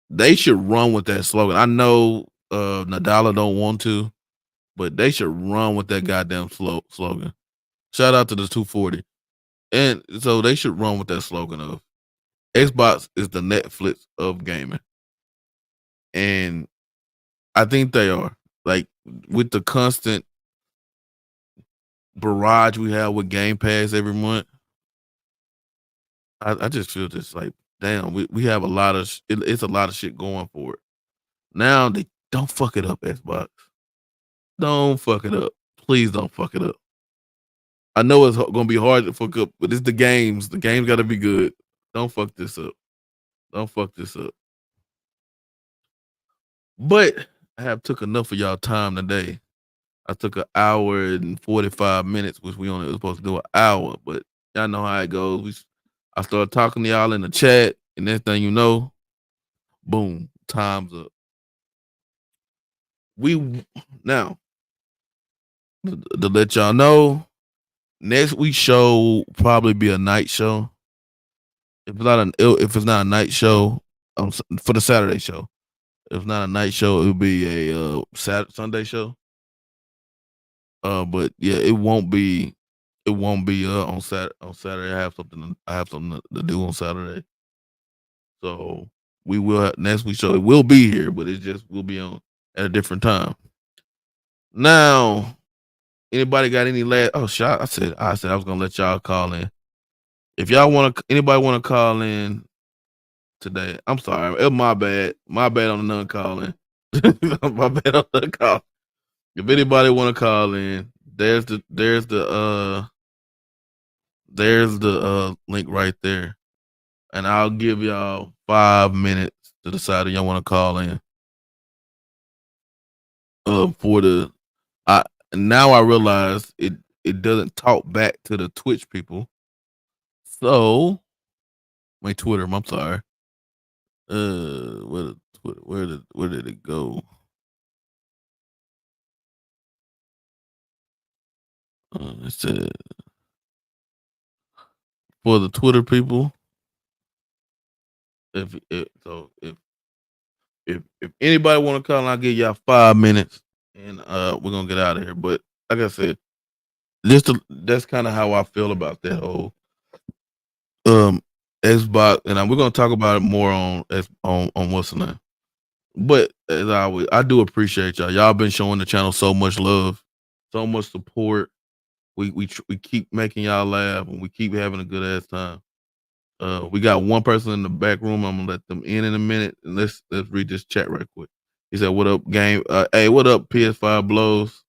They should run with that slogan. I know Nadala don't want to, but they should run with that goddamn slogan. Shout out to the 240. And so they should run with that slogan of Xbox is the Netflix of gaming. And I think they are. Like, with the constant barrage we have with Game Pass every month, I just feel just like, damn, we have a lot of it's a lot of shit going for it. Now they don't fuck it up, Xbox. Don't fuck it up. Please don't fuck it up. I know it's gonna be hard to fuck up, but it's the games. The games gotta be good. Don't fuck this up. Don't fuck this up. But I have took enough of y'all time today. I took an hour and 45 minutes, which we only was supposed to do an hour, but y'all know how it goes. I started talking to y'all in the chat, and next thing you know, boom, time's up. Now to let y'all know, next week's show will probably be a night show. If it's not a night show, for the Saturday show. If it's not a night show, it'll be a Sunday show. But yeah, it won't be on Saturday. On Saturday, I have something to do on Saturday. So we will have, next week's show. It will be here, but it just will be on at a different time. Now, anybody got any last? Oh, shot! I said I was gonna let y'all call in. If y'all anybody want to call in today? I'm sorry, it was my bad. My bad on the non calling. My bad on the call. If anybody want to call in, there's the link right there, and I'll give y'all 5 minutes to decide if y'all want to call in. Now I realize it doesn't talk back to the Twitch people. So my Twitter, I'm sorry. Where did it go? It said for the Twitter people. If anybody want to call, I'll give y'all 5 minutes, and we're gonna get out of here. But like I said, that's kind of how I feel about that whole Xbox, and we're gonna talk about it more on what's the name. But as always, I do appreciate y'all. Y'all been showing the channel so much love, so much support. We keep making y'all laugh, and we keep having a good ass time. We got one person in the back room. I'm gonna let them in a minute, and let's read this chat right quick. He said, "What up, game? Hey, what up, PS5 blows?"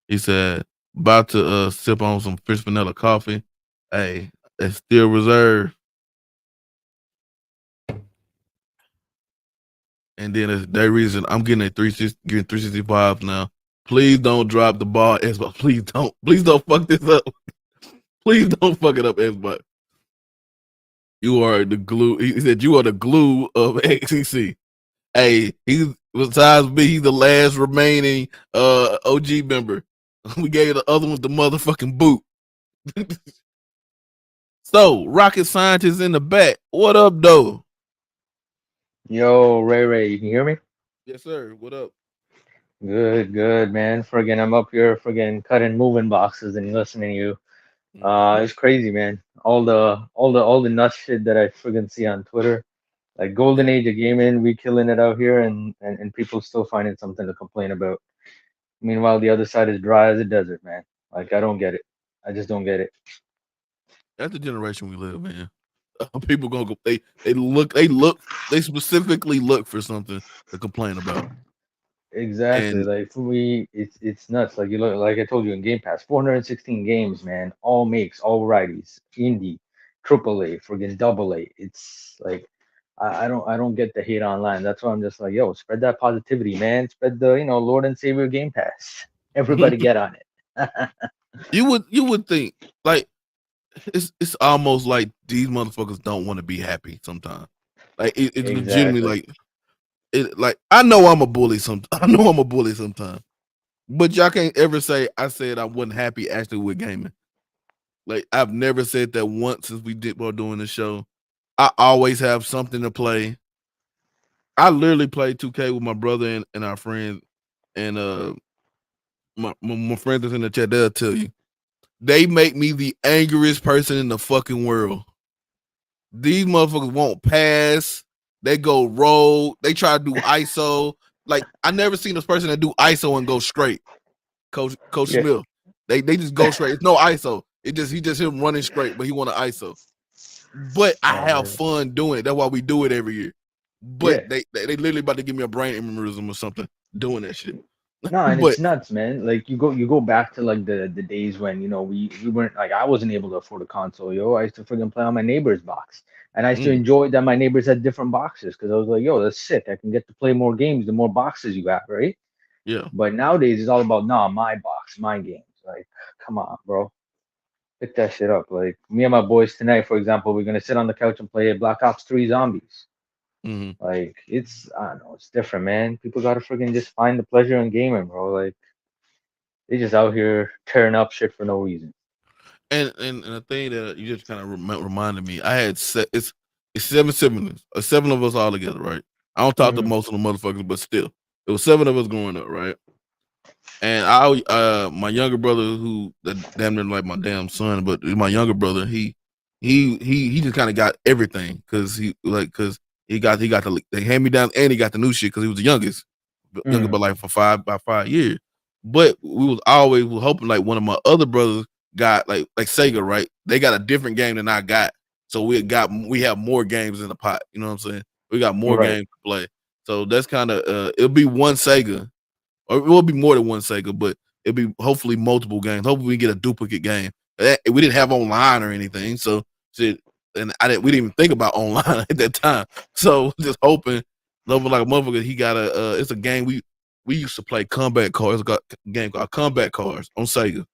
He said, "About to sip on some fish vanilla coffee. Hey, it's still reserved." And then it's that reason I'm getting a 365 now. Please don't drop the ball, Xbox. Please don't fuck this up. Please don't fuck it up, Xbox. You are the glue. He said you are the glue of XCC. Hey, Besides me, he's the last remaining OG member. We gave the other one the motherfucking boot. So, rocket scientist in the back. What up, though? Yo, Ray, you can hear me? Yes, sir. What up? Good, man. Friggin', I'm up here friggin' cutting moving boxes and listening to you. It's crazy, man. All the nut shit that I friggin' see on Twitter. Like golden age of gaming, we killing it out here, and people still finding something to complain about. Meanwhile, the other side is dry as a desert, man. Like I don't get it. I just don't get it. That's the generation we live in. People gonna go. They specifically look for something to complain about. Exactly. And Like for me, it's nuts. Like you look, like I told you in Game Pass, 416 games, man. All makes, all varieties, indie, AAA, friggin' AA. It's like I don't get the hate online. That's why I'm just like, yo, spread that positivity, man. Spread the Lord and Savior Game Pass. Everybody get on it. you would think like it's almost like these motherfuckers don't want to be happy sometimes. Like it's legitimately like I know I'm a bully sometimes. But y'all can't ever say I said I wasn't happy actually with gaming. Like I've never said that once since we were doing the show. I always have something to play. I literally play 2K with my brother and our friends, and my friends that's in the chat, they'll tell you. They make me the angriest person in the fucking world. These motherfuckers won't pass. They go roll. They try to do ISO. Like I never seen this person that do ISO and go straight. Coach Yeah. Smith. They just go straight. It's no ISO. He just him running straight, but he want to ISO. But I have fun doing it. That's why we do it every year. But they literally about to give me a brain aneurysm or something doing that shit. No, and But it's nuts, man. Like you go back to like the days when we weren't like I wasn't able to afford a console, yo. I used to freaking play on my neighbor's box, and I used to enjoy that my neighbors had different boxes because I was like, yo, that's sick. I can get to play more games the more boxes you got, right? yeah. But nowadays it's all about my box, my games. Like, come on, bro, pick that shit up. Like me and my boys tonight, for example, we're gonna sit on the couch and play Black Ops 3 Zombies. Mm-hmm. Like I don't know, it's different, man. People gotta freaking just find the pleasure in gaming, bro. Like they just out here tearing up shit for no reason. And the thing that you just kind of reminded me, I had it's 7 siblings, 7 of us all together, right? I don't talk to most of the motherfuckers, but still, it was 7 of us growing up, right? And my younger brother, who damn near like my damn son, but my younger brother, he just kind of got everything because he got the they hand me down and he got the new shit because he was the youngest, younger by like for 5 years. But we were hoping like one of my other brothers got like Sega, right? They got a different game than I got, so we have more games in the pot. You know what I'm saying? We got more games to play, so that's kind of it'll be one Sega, or it will be more than one Sega, but it'll be hopefully multiple games. Hopefully we get a duplicate game. We didn't have online or anything, so shit, and we didn't even think about online at that time. So just hoping, loving like a motherfucker. He got it's a game we used to play Combat Cars. It's a game called Combat Cars on Sega.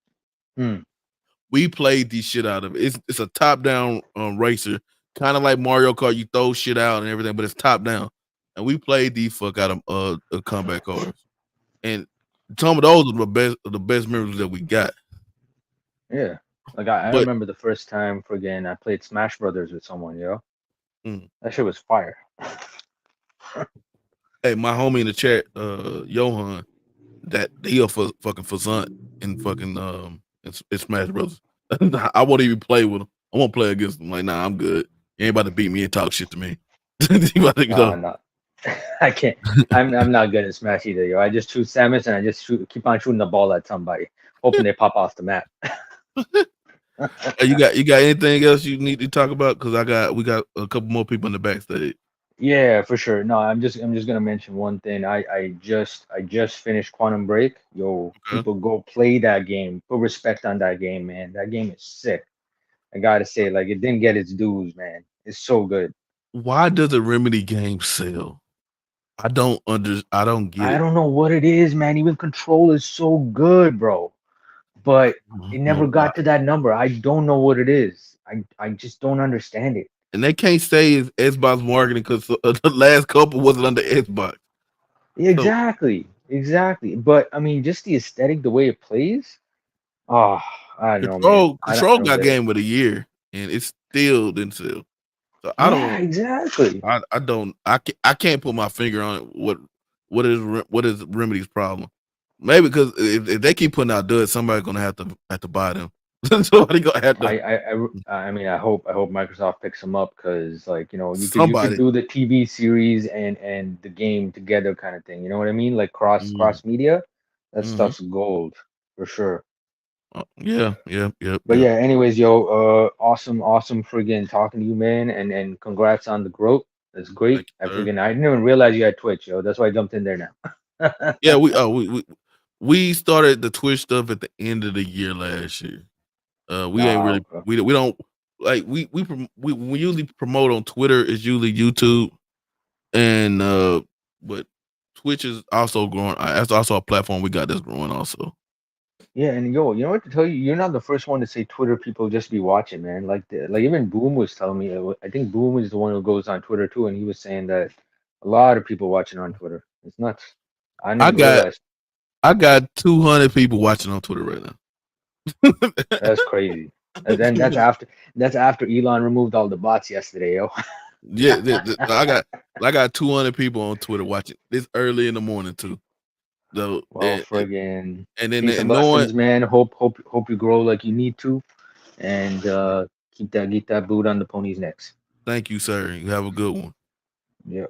We played the shit out of it. It's a top down racer, kind of like Mario Kart. You throw shit out and everything, but it's top down. And we played the fuck out of Combat Cars. And some of those are the best memories that we got. Yeah. Like I remember the first time I played Smash Brothers with someone, yo. That shit was fire. Hey, my homie in the chat, Johan, that he a fucking Fazant in fucking in Smash Brothers. I won't even play with him. I won't play against him. Like, nah, I'm good. You ain't about to beat me and talk shit to me. No. I can't. I'm not good at Smash either, yo. I just choose Samus and I just keep on shooting the ball at somebody, hoping they pop off the map. Hey, you got anything else you need to talk about? Because we got a couple more people in the backstage. Yeah, for sure. No, I'm just gonna mention one thing. I just finished Quantum Break. Yo, people go play that game. Put respect on that game, man. That game is sick. I gotta say, like, it didn't get its dues, man. It's so good. Why does a Remedy game sell? I don't get it. I don't know what it is, man. Even Control is so good, bro. But it never got to that number. I don't know what it is. I just don't understand it. And they can't say it's Xbox marketing because the last couple wasn't under Xbox. Exactly, exactly. But I mean, just the aesthetic, the way it plays. Oh, I don't know, man. I Control don't got get it. game of the year, and it still didn't sell. So I Yeah, don't. exactly. I don't. I can't put my finger on it. What is Remedy's problem? Maybe because if they keep putting out duds, somebody's gonna have to buy them. Somebody gonna have to. I mean, I hope Microsoft picks them up because, like, you could Somebody. do the TV series and the game together kind of thing. You know what I mean? Like cross media. That Mm-hmm. stuff's gold for sure. Yeah. But yeah, anyways, yo, awesome friggin' talking to you, man, and congrats on the growth. That's great. Thank you, sir. I didn't even realize you had Twitch, yo. That's why I jumped in there now. Yeah, we started the Twitch stuff at the end of the year last year. We ain't really Okay. we don't like we usually promote on Twitter. It's usually YouTube, and but Twitch is also growing. That's also a platform we got that's growing also. Yeah, and yo, you know what to tell you? You're not the first one to say Twitter people just be watching, man. Like even Boom was telling me. I think Boom is the one who goes on Twitter too, and he was saying that a lot of people watching on Twitter. It's nuts. I didn't I even got realize. 200 people watching on Twitter right now. That's crazy. And then that's after Elon removed all the bots yesterday, yo. Yeah, I got 200 people on Twitter watching this early in the morning too. So Well, friggin' and then peace and knowing, blessings, man. Hope you grow like you need to, and get that boot on the pony's necks. thank you, sir. You have a good one. Yep.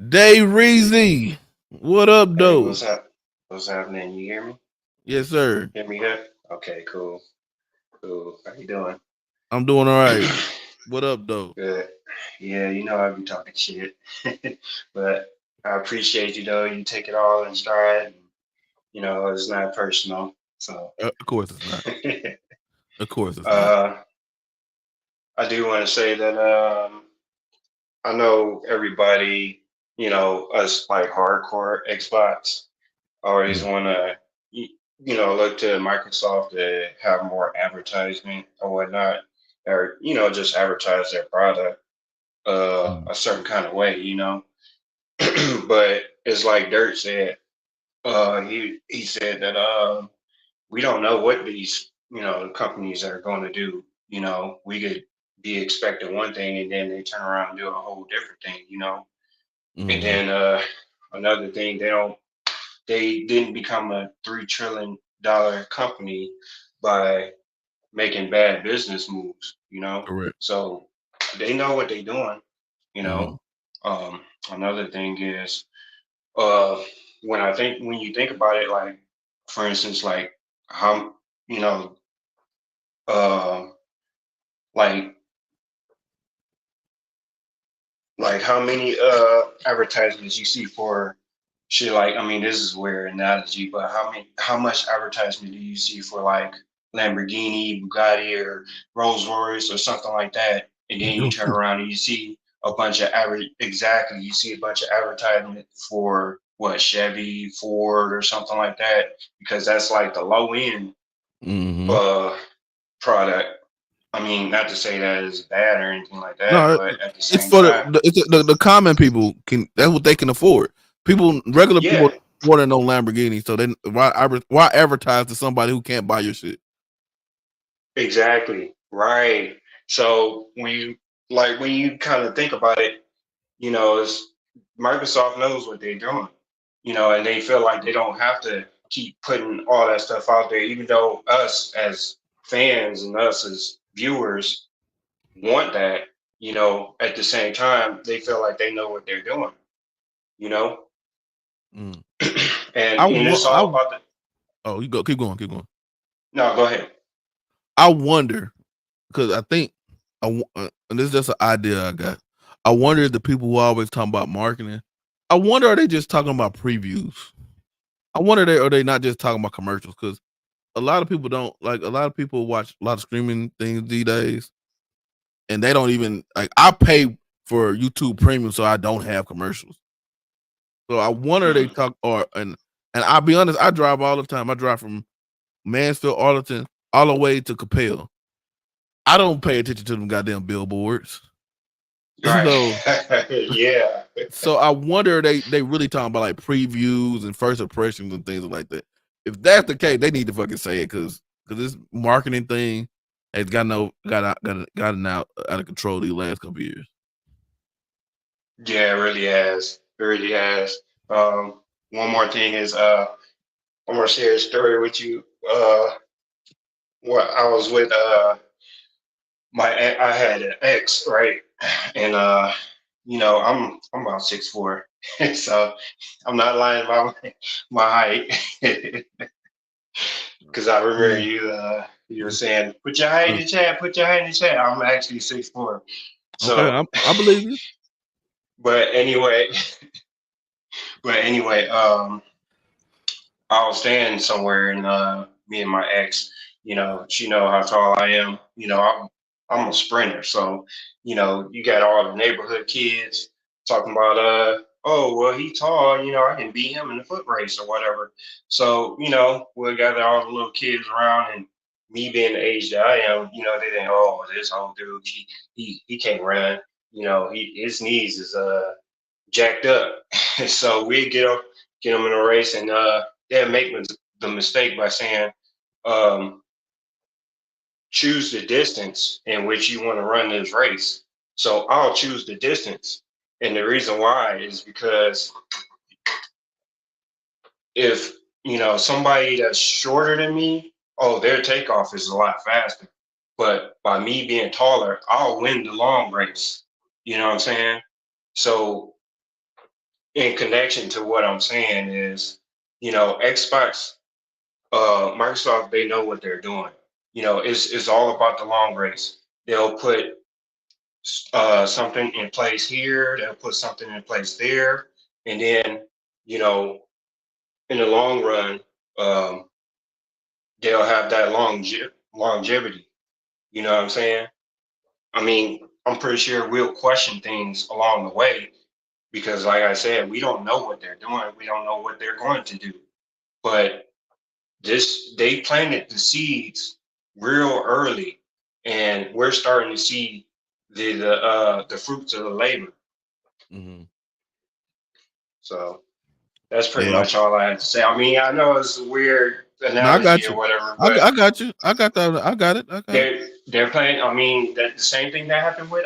Dave Reezy, what up, Hey, though? what's up? What's happening? You hear me? Yes, sir. Hear me good? Okay, cool. Cool. How you doing? I'm doing all right. What up, though? Good. Yeah, you know I be talking shit. But I appreciate you though. You take it all in stride. And, it's not personal. So Of course it's not. Of course it's not. I do want to say that I know everybody, us like hardcore Xbox always want to, look to Microsoft to have more advertisement or whatnot, or just advertise their product a certain kind of way. But it's like Dirt said. He said that we don't know what these companies are going to do. We could be expecting one thing and then they turn around and do a whole different thing. And then another thing, they didn't become a $3 trillion company by making bad business moves. Correct. So they know what they're doing, you Mhm. know. Another thing is uh when you think about it, like for instance, like how you know, uh like how many advertisements you see for shit, like, I mean, this is weird analogy, but how much advertisement do you see for like Lamborghini, Bugatti, or Rolls Royce or something like that? And then you turn around and you see a bunch of you see a bunch of advertisement for what, Chevy, Ford, or something like that, because that's like the low end Mhm. product. I mean, not to say that it's bad or anything like that, No, but at the it's same for time, the common people can. That's what they can afford. Regular people yeah, afford no Lamborghini. So then why advertise to somebody who can't buy your shit? exactly. Right. So when you kind of think about it, it's Microsoft knows what they're doing, and they feel like they don't have to keep putting all that stuff out there, even though us as fans and us as viewers want that, at the same time, they feel like they know what they're doing, you know? Mm. And it's all about the, Oh, you go. Keep going. no, go ahead. I wonder because I think, and this is just an idea I got. I wonder if the people who always talk about marketing, I wonder are they just talking about previews? I wonder are they not just talking about commercials? Because a lot of people don't like. A lot of people watch a lot of streaming things these days, and they don't even like. I pay for YouTube Premium, so I don't have commercials. So I wonder they Mhm. talk and I'll be honest. I drive all the time. I drive from Mansfield, Arlington, all the way to Capel. I don't pay attention to them goddamn billboards. Right. So Yeah. so I wonder they really talking about like previews and first impressions and things like that. If that's the case, they need to fucking say it because this marketing thing has gotten out of control these last couple years. Yeah, it really has. It really has. One more thing is I'm gonna share a story with you. What I was with I had an ex, right? And I'm about 6'4", so I'm not lying about my height. Because I remember you were saying, put your height in the chat, put your height in the chat. I'm actually 6'4". Okay, So I believe you. but anyway, I was staying somewhere and me and my ex, she know how tall I am. I'm a sprinter, so you got all the neighborhood kids talking about oh well he tall, I can beat him in the foot race or whatever. So we gather all the little kids around, and me being the age that I am, they think, oh, this old dude, he can't run. His knees is jacked up. So we get him in a race, and they'll make the mistake by saying, choose the distance in which you want to run this race. So I'll choose the distance. And the reason why is because if, somebody that's shorter than me, oh, their takeoff is a lot faster. But by me being taller, I'll win the long race. You know what I'm saying? So in connection to what I'm saying is, Xbox, Microsoft, they know what they're doing. It's all about the long race. They'll put something in place here, they'll put something in place there, and then, in the long run, they'll have that longevity. You know what I'm saying? I mean, I'm pretty sure we'll question things along the way because, like I said, we don't know what they're doing. We don't know what they're going to do. But they planted the seeds real early, and we're starting to see the fruits of the labor. Mm-hmm. So that's pretty Yeah. much all I have to say. I mean, I know it's a weird No, I got analogy you. or whatever, but I got you. I got that. I got it. they're playing. I mean, that the same thing that happened with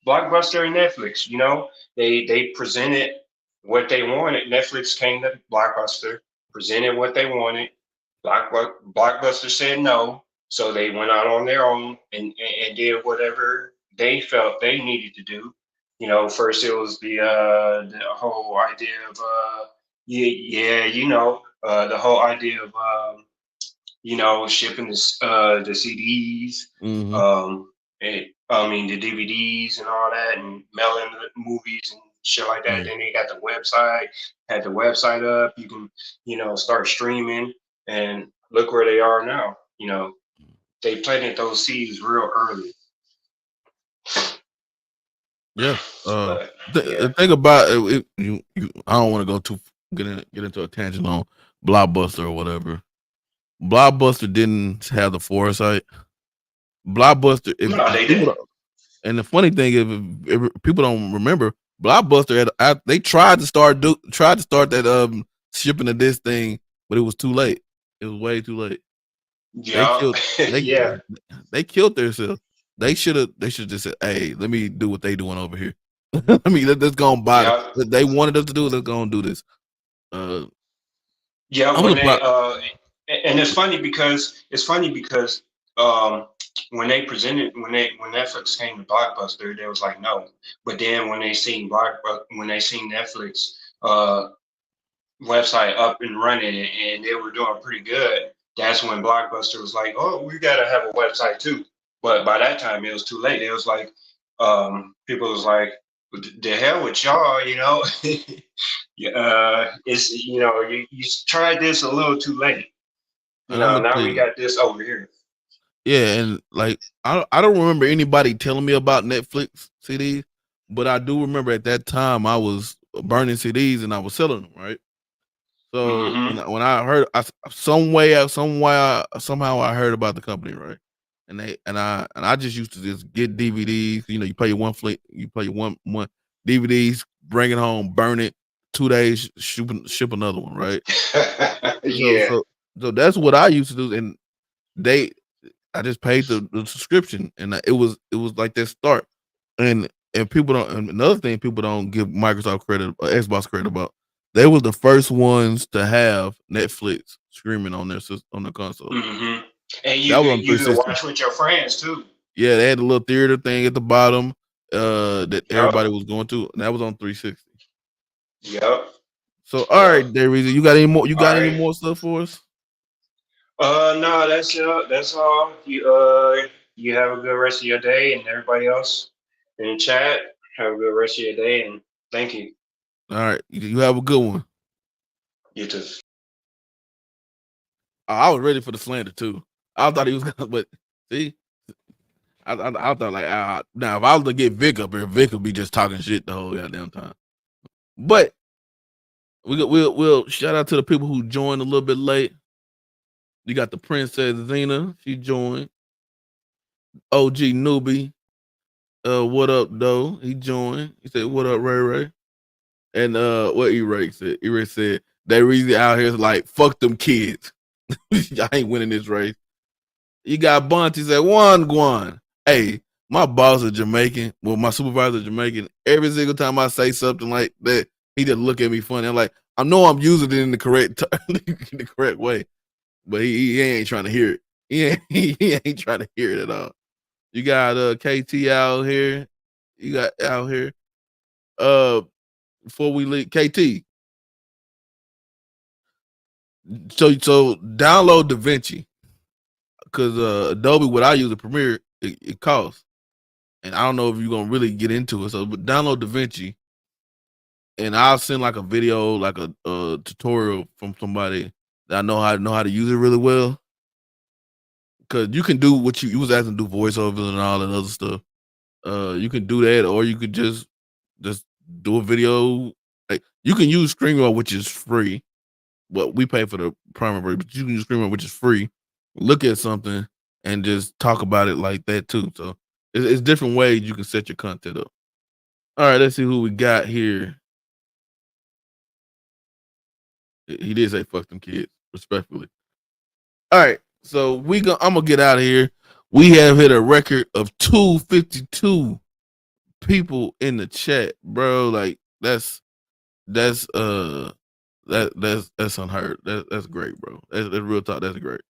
Blockbuster and Netflix. They presented what they wanted. Netflix came to Blockbuster, presented what they wanted. Blockbuster said no, so they went out on their own and did whatever they felt they needed to do. First it was the whole idea of the whole idea of shipping the CDs, Mm-hmm. I mean the DVDs and all that, and mailing the movies and shit like that. Mm-hmm. Then they got the website, had the website up. You can start streaming, and look where they are now. They planted those seeds real early. Yeah. But, The thing about it, I don't want to go get into a tangent on Blockbuster or whatever. Blockbuster didn't have the foresight. Blockbuster, no, they didn't. And the funny thing is, if people don't remember, Blockbuster they tried to start that shipping of this thing, but it was too late. It was way too late. Yeah, They killed themselves. They should just said, "Hey, let me do what they doing over here. I mean, let's go and buy it. They wanted us to do it. Let's go and do this." And it's funny because when Netflix came to Blockbuster, they was like no, but then when they seen Netflix website up and running and they were doing pretty good, that's when Blockbuster was like, oh, we gotta have a website too. But by that time it was too late. It was like people was like, the hell with y'all, it's you tried this a little too late. Now we got this over here. Yeah, and like I don't remember anybody telling me about Netflix CDs, but I do remember at that time I was burning CDs and I was selling them, right? So when I heard somehow I heard about the company, right? and I just used to just get DVDs. You know, you play your one DVDs, bring it home, burn it. 2 days, ship another one, right? Yeah. So that's what I used to do, and I just paid the subscription, and it was like that start, and people don't. And another thing people don't give Microsoft credit or Xbox credit about, they was the first ones to have Netflix streaming on their console. Mm-hmm. And you That was on could, you could 360. watch with your friends too. Yeah, they had a little theater thing at the bottom that Yep. everybody was going to, and that was on 360. Yep. So, all right, Darius, you got any more? You got All any right. more stuff for us? No, that's it. That's all. You have a good rest of your day, and everybody else in the chat, have a good rest of your day, and thank you. All right, you have a good one. You too. I was ready for the slander too. I thought he was gonna, but see, I thought like now if I was to get Vic up here, Vic would be just talking shit the whole goddamn time. But we'll shout out to the people who joined a little bit late. You got the Princess Xena, she joined. OG Newbie, what up though? He joined. He said, "What up, Ray Ray?" And what E-Ray said? E-Ray said they really out here like fuck them kids. I ain't winning this race. You got Bunty said one Guan. Hey, my boss is Jamaican. Well, my supervisor is Jamaican. Every single time I say something like that, he just look at me funny. I'm like, I know I'm using it in the correct in the correct way, but he ain't trying to hear it. He ain't trying to hear it at all. You got KT out here. You got out here. Before we leave, KT. So download DaVinci, because Adobe, what I use, the Premiere, it costs, and I don't know if you're gonna really get into it. So, but download DaVinci, and I'll send like a video, like a tutorial from somebody that I know how to use it really well. Because you can do what you was asking to do, voiceovers and all that other stuff. You can do that, or you could just do a video. Like, you can use StreamYard, which is free. Well, we pay for the primary, but you can use StreamYard, which is free. Look at something and just talk about it like that too. So it's different ways you can set your content up. All right, let's see who we got here. He did say fuck them kids, respectfully. All right, so I'm gonna get out of here. We have hit a record of 252 people in the chat, bro. Like that's unheard. That's great, bro. That's real talk. That's great.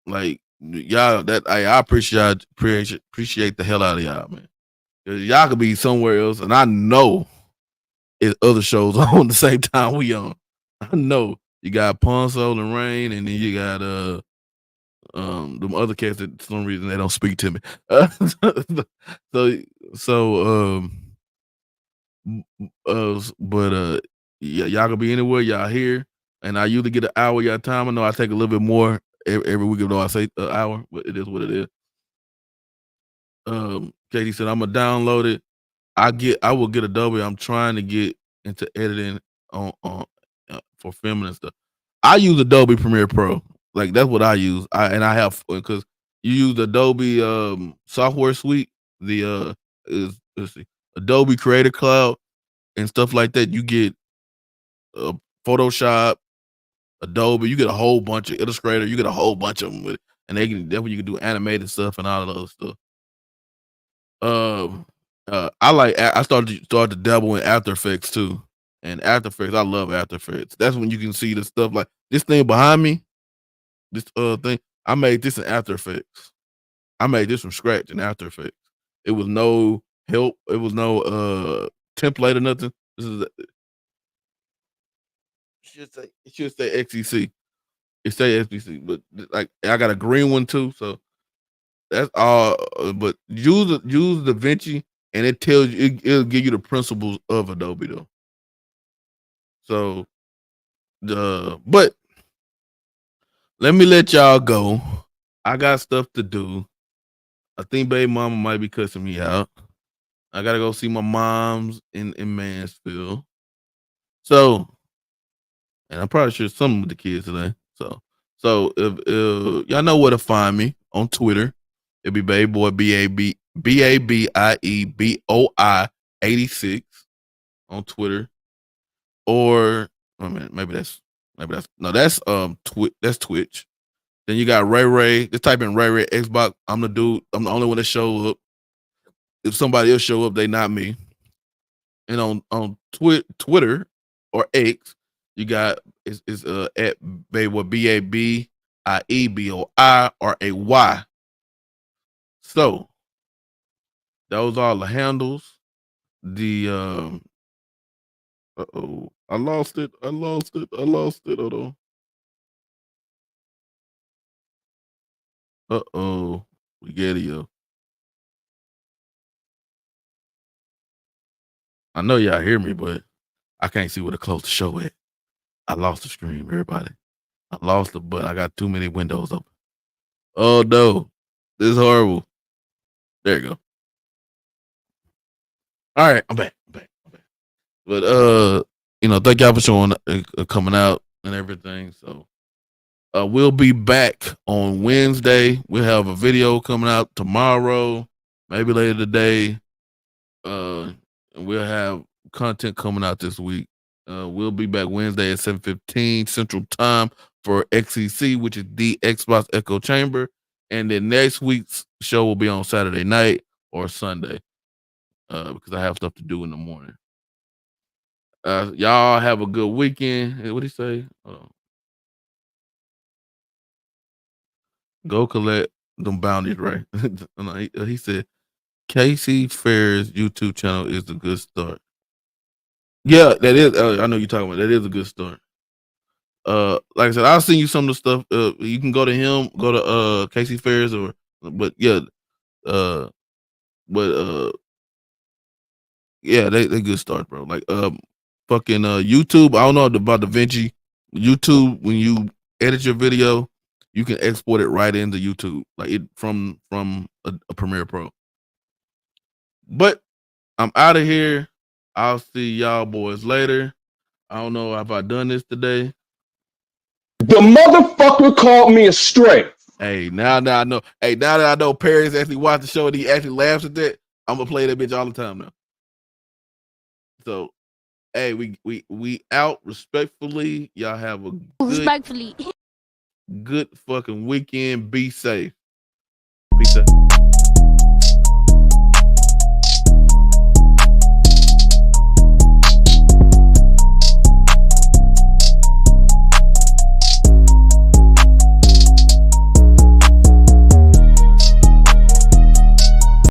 Like y'all, I appreciate the hell out of y'all, man. Y'all could be somewhere else, and I know it's other shows on the same time we on. I know you got Pawn Soul and Rain, and then you got them other cats that for some reason they don't speak to me. But yeah, y'all can be anywhere. Y'all here, and I usually get an hour y'all time. I know I take a little bit more every week, though I say an hour, but it is what it is. Katie said I'm gonna download it. I will get Adobe. I'm trying to get into editing on for filming and stuff. I use Adobe Premiere Pro. Like that's what I use. I have, because you use Adobe software suite, the let's see, Adobe Creative Cloud and stuff like that. You get Photoshop, Adobe. You get a whole bunch of Illustrator. You get a whole bunch of them with it, and that's when you can do animated stuff and all of those stuff. I started to dabble in After Effects too, and After Effects, I love After Effects. That's when you can see the stuff like this thing behind me. This thing, I made this in After Effects. I made this from scratch in After Effects. It was no help. It was no template or nothing. This is it should say XEC. It say XEC, but like I got a green one too, so that's all. But use DaVinci, and it tells you, it'll give you the principles of Adobe though. So but let me let y'all go. I got stuff to do. I think baby mama might be cussing me out. I gotta go see my mom's in Mansfield. So, and I'm probably sure something with the kids today. So if y'all know where to find me, on Twitter. It'll be Baby Boy BABIEBOI 86 on Twitter. Or maybe that's Twitch. Then you got Ray. Just type in Ray Xbox. I'm the dude. I'm the only one that show up. If somebody else show up, they not me. And on Twitter or X, you got is at Baby BABIEBOI. So those are the handles. The I lost it. Hold on. We get it, yo. I know y'all hear me, but I can't see where to close the show at. I lost the stream, everybody. I lost it, but I got too many windows open. Oh no, this is horrible. There you go. All right, I'm back. But thank y'all for showing coming out and everything. So we'll be back on Wednesday. We'll have a video coming out tomorrow, maybe later today. And we'll have content coming out this week. We'll be back Wednesday at 7:15 Central Time for XEC, which is the Xbox Echo Chamber. And then next week's show will be on Saturday night or Sunday because I have stuff to do in the morning. Y'all have a good weekend. What did he say? Hold on. Go collect them bounties, right? He said, Casey Fair's YouTube channel is a good start. Yeah, that is. I know you're talking about. That is a good start. Like I said, I'll send you some of the stuff. You can go to him, go to Casey Fairs, they good start, bro. Like fucking YouTube. I don't know about DaVinci. YouTube, when you edit your video, you can export it right into YouTube, like it from a Premiere Pro. But I'm out of here. I'll see y'all boys later. I don't know if I done this today. The motherfucker called me a stray. Hey, now I know. Hey, now that I know Paris actually watched the show and he actually laughs at that, I'm gonna play that bitch all the time now. So, hey, we out respectfully. Y'all have a good fucking weekend. Be safe. Be safe.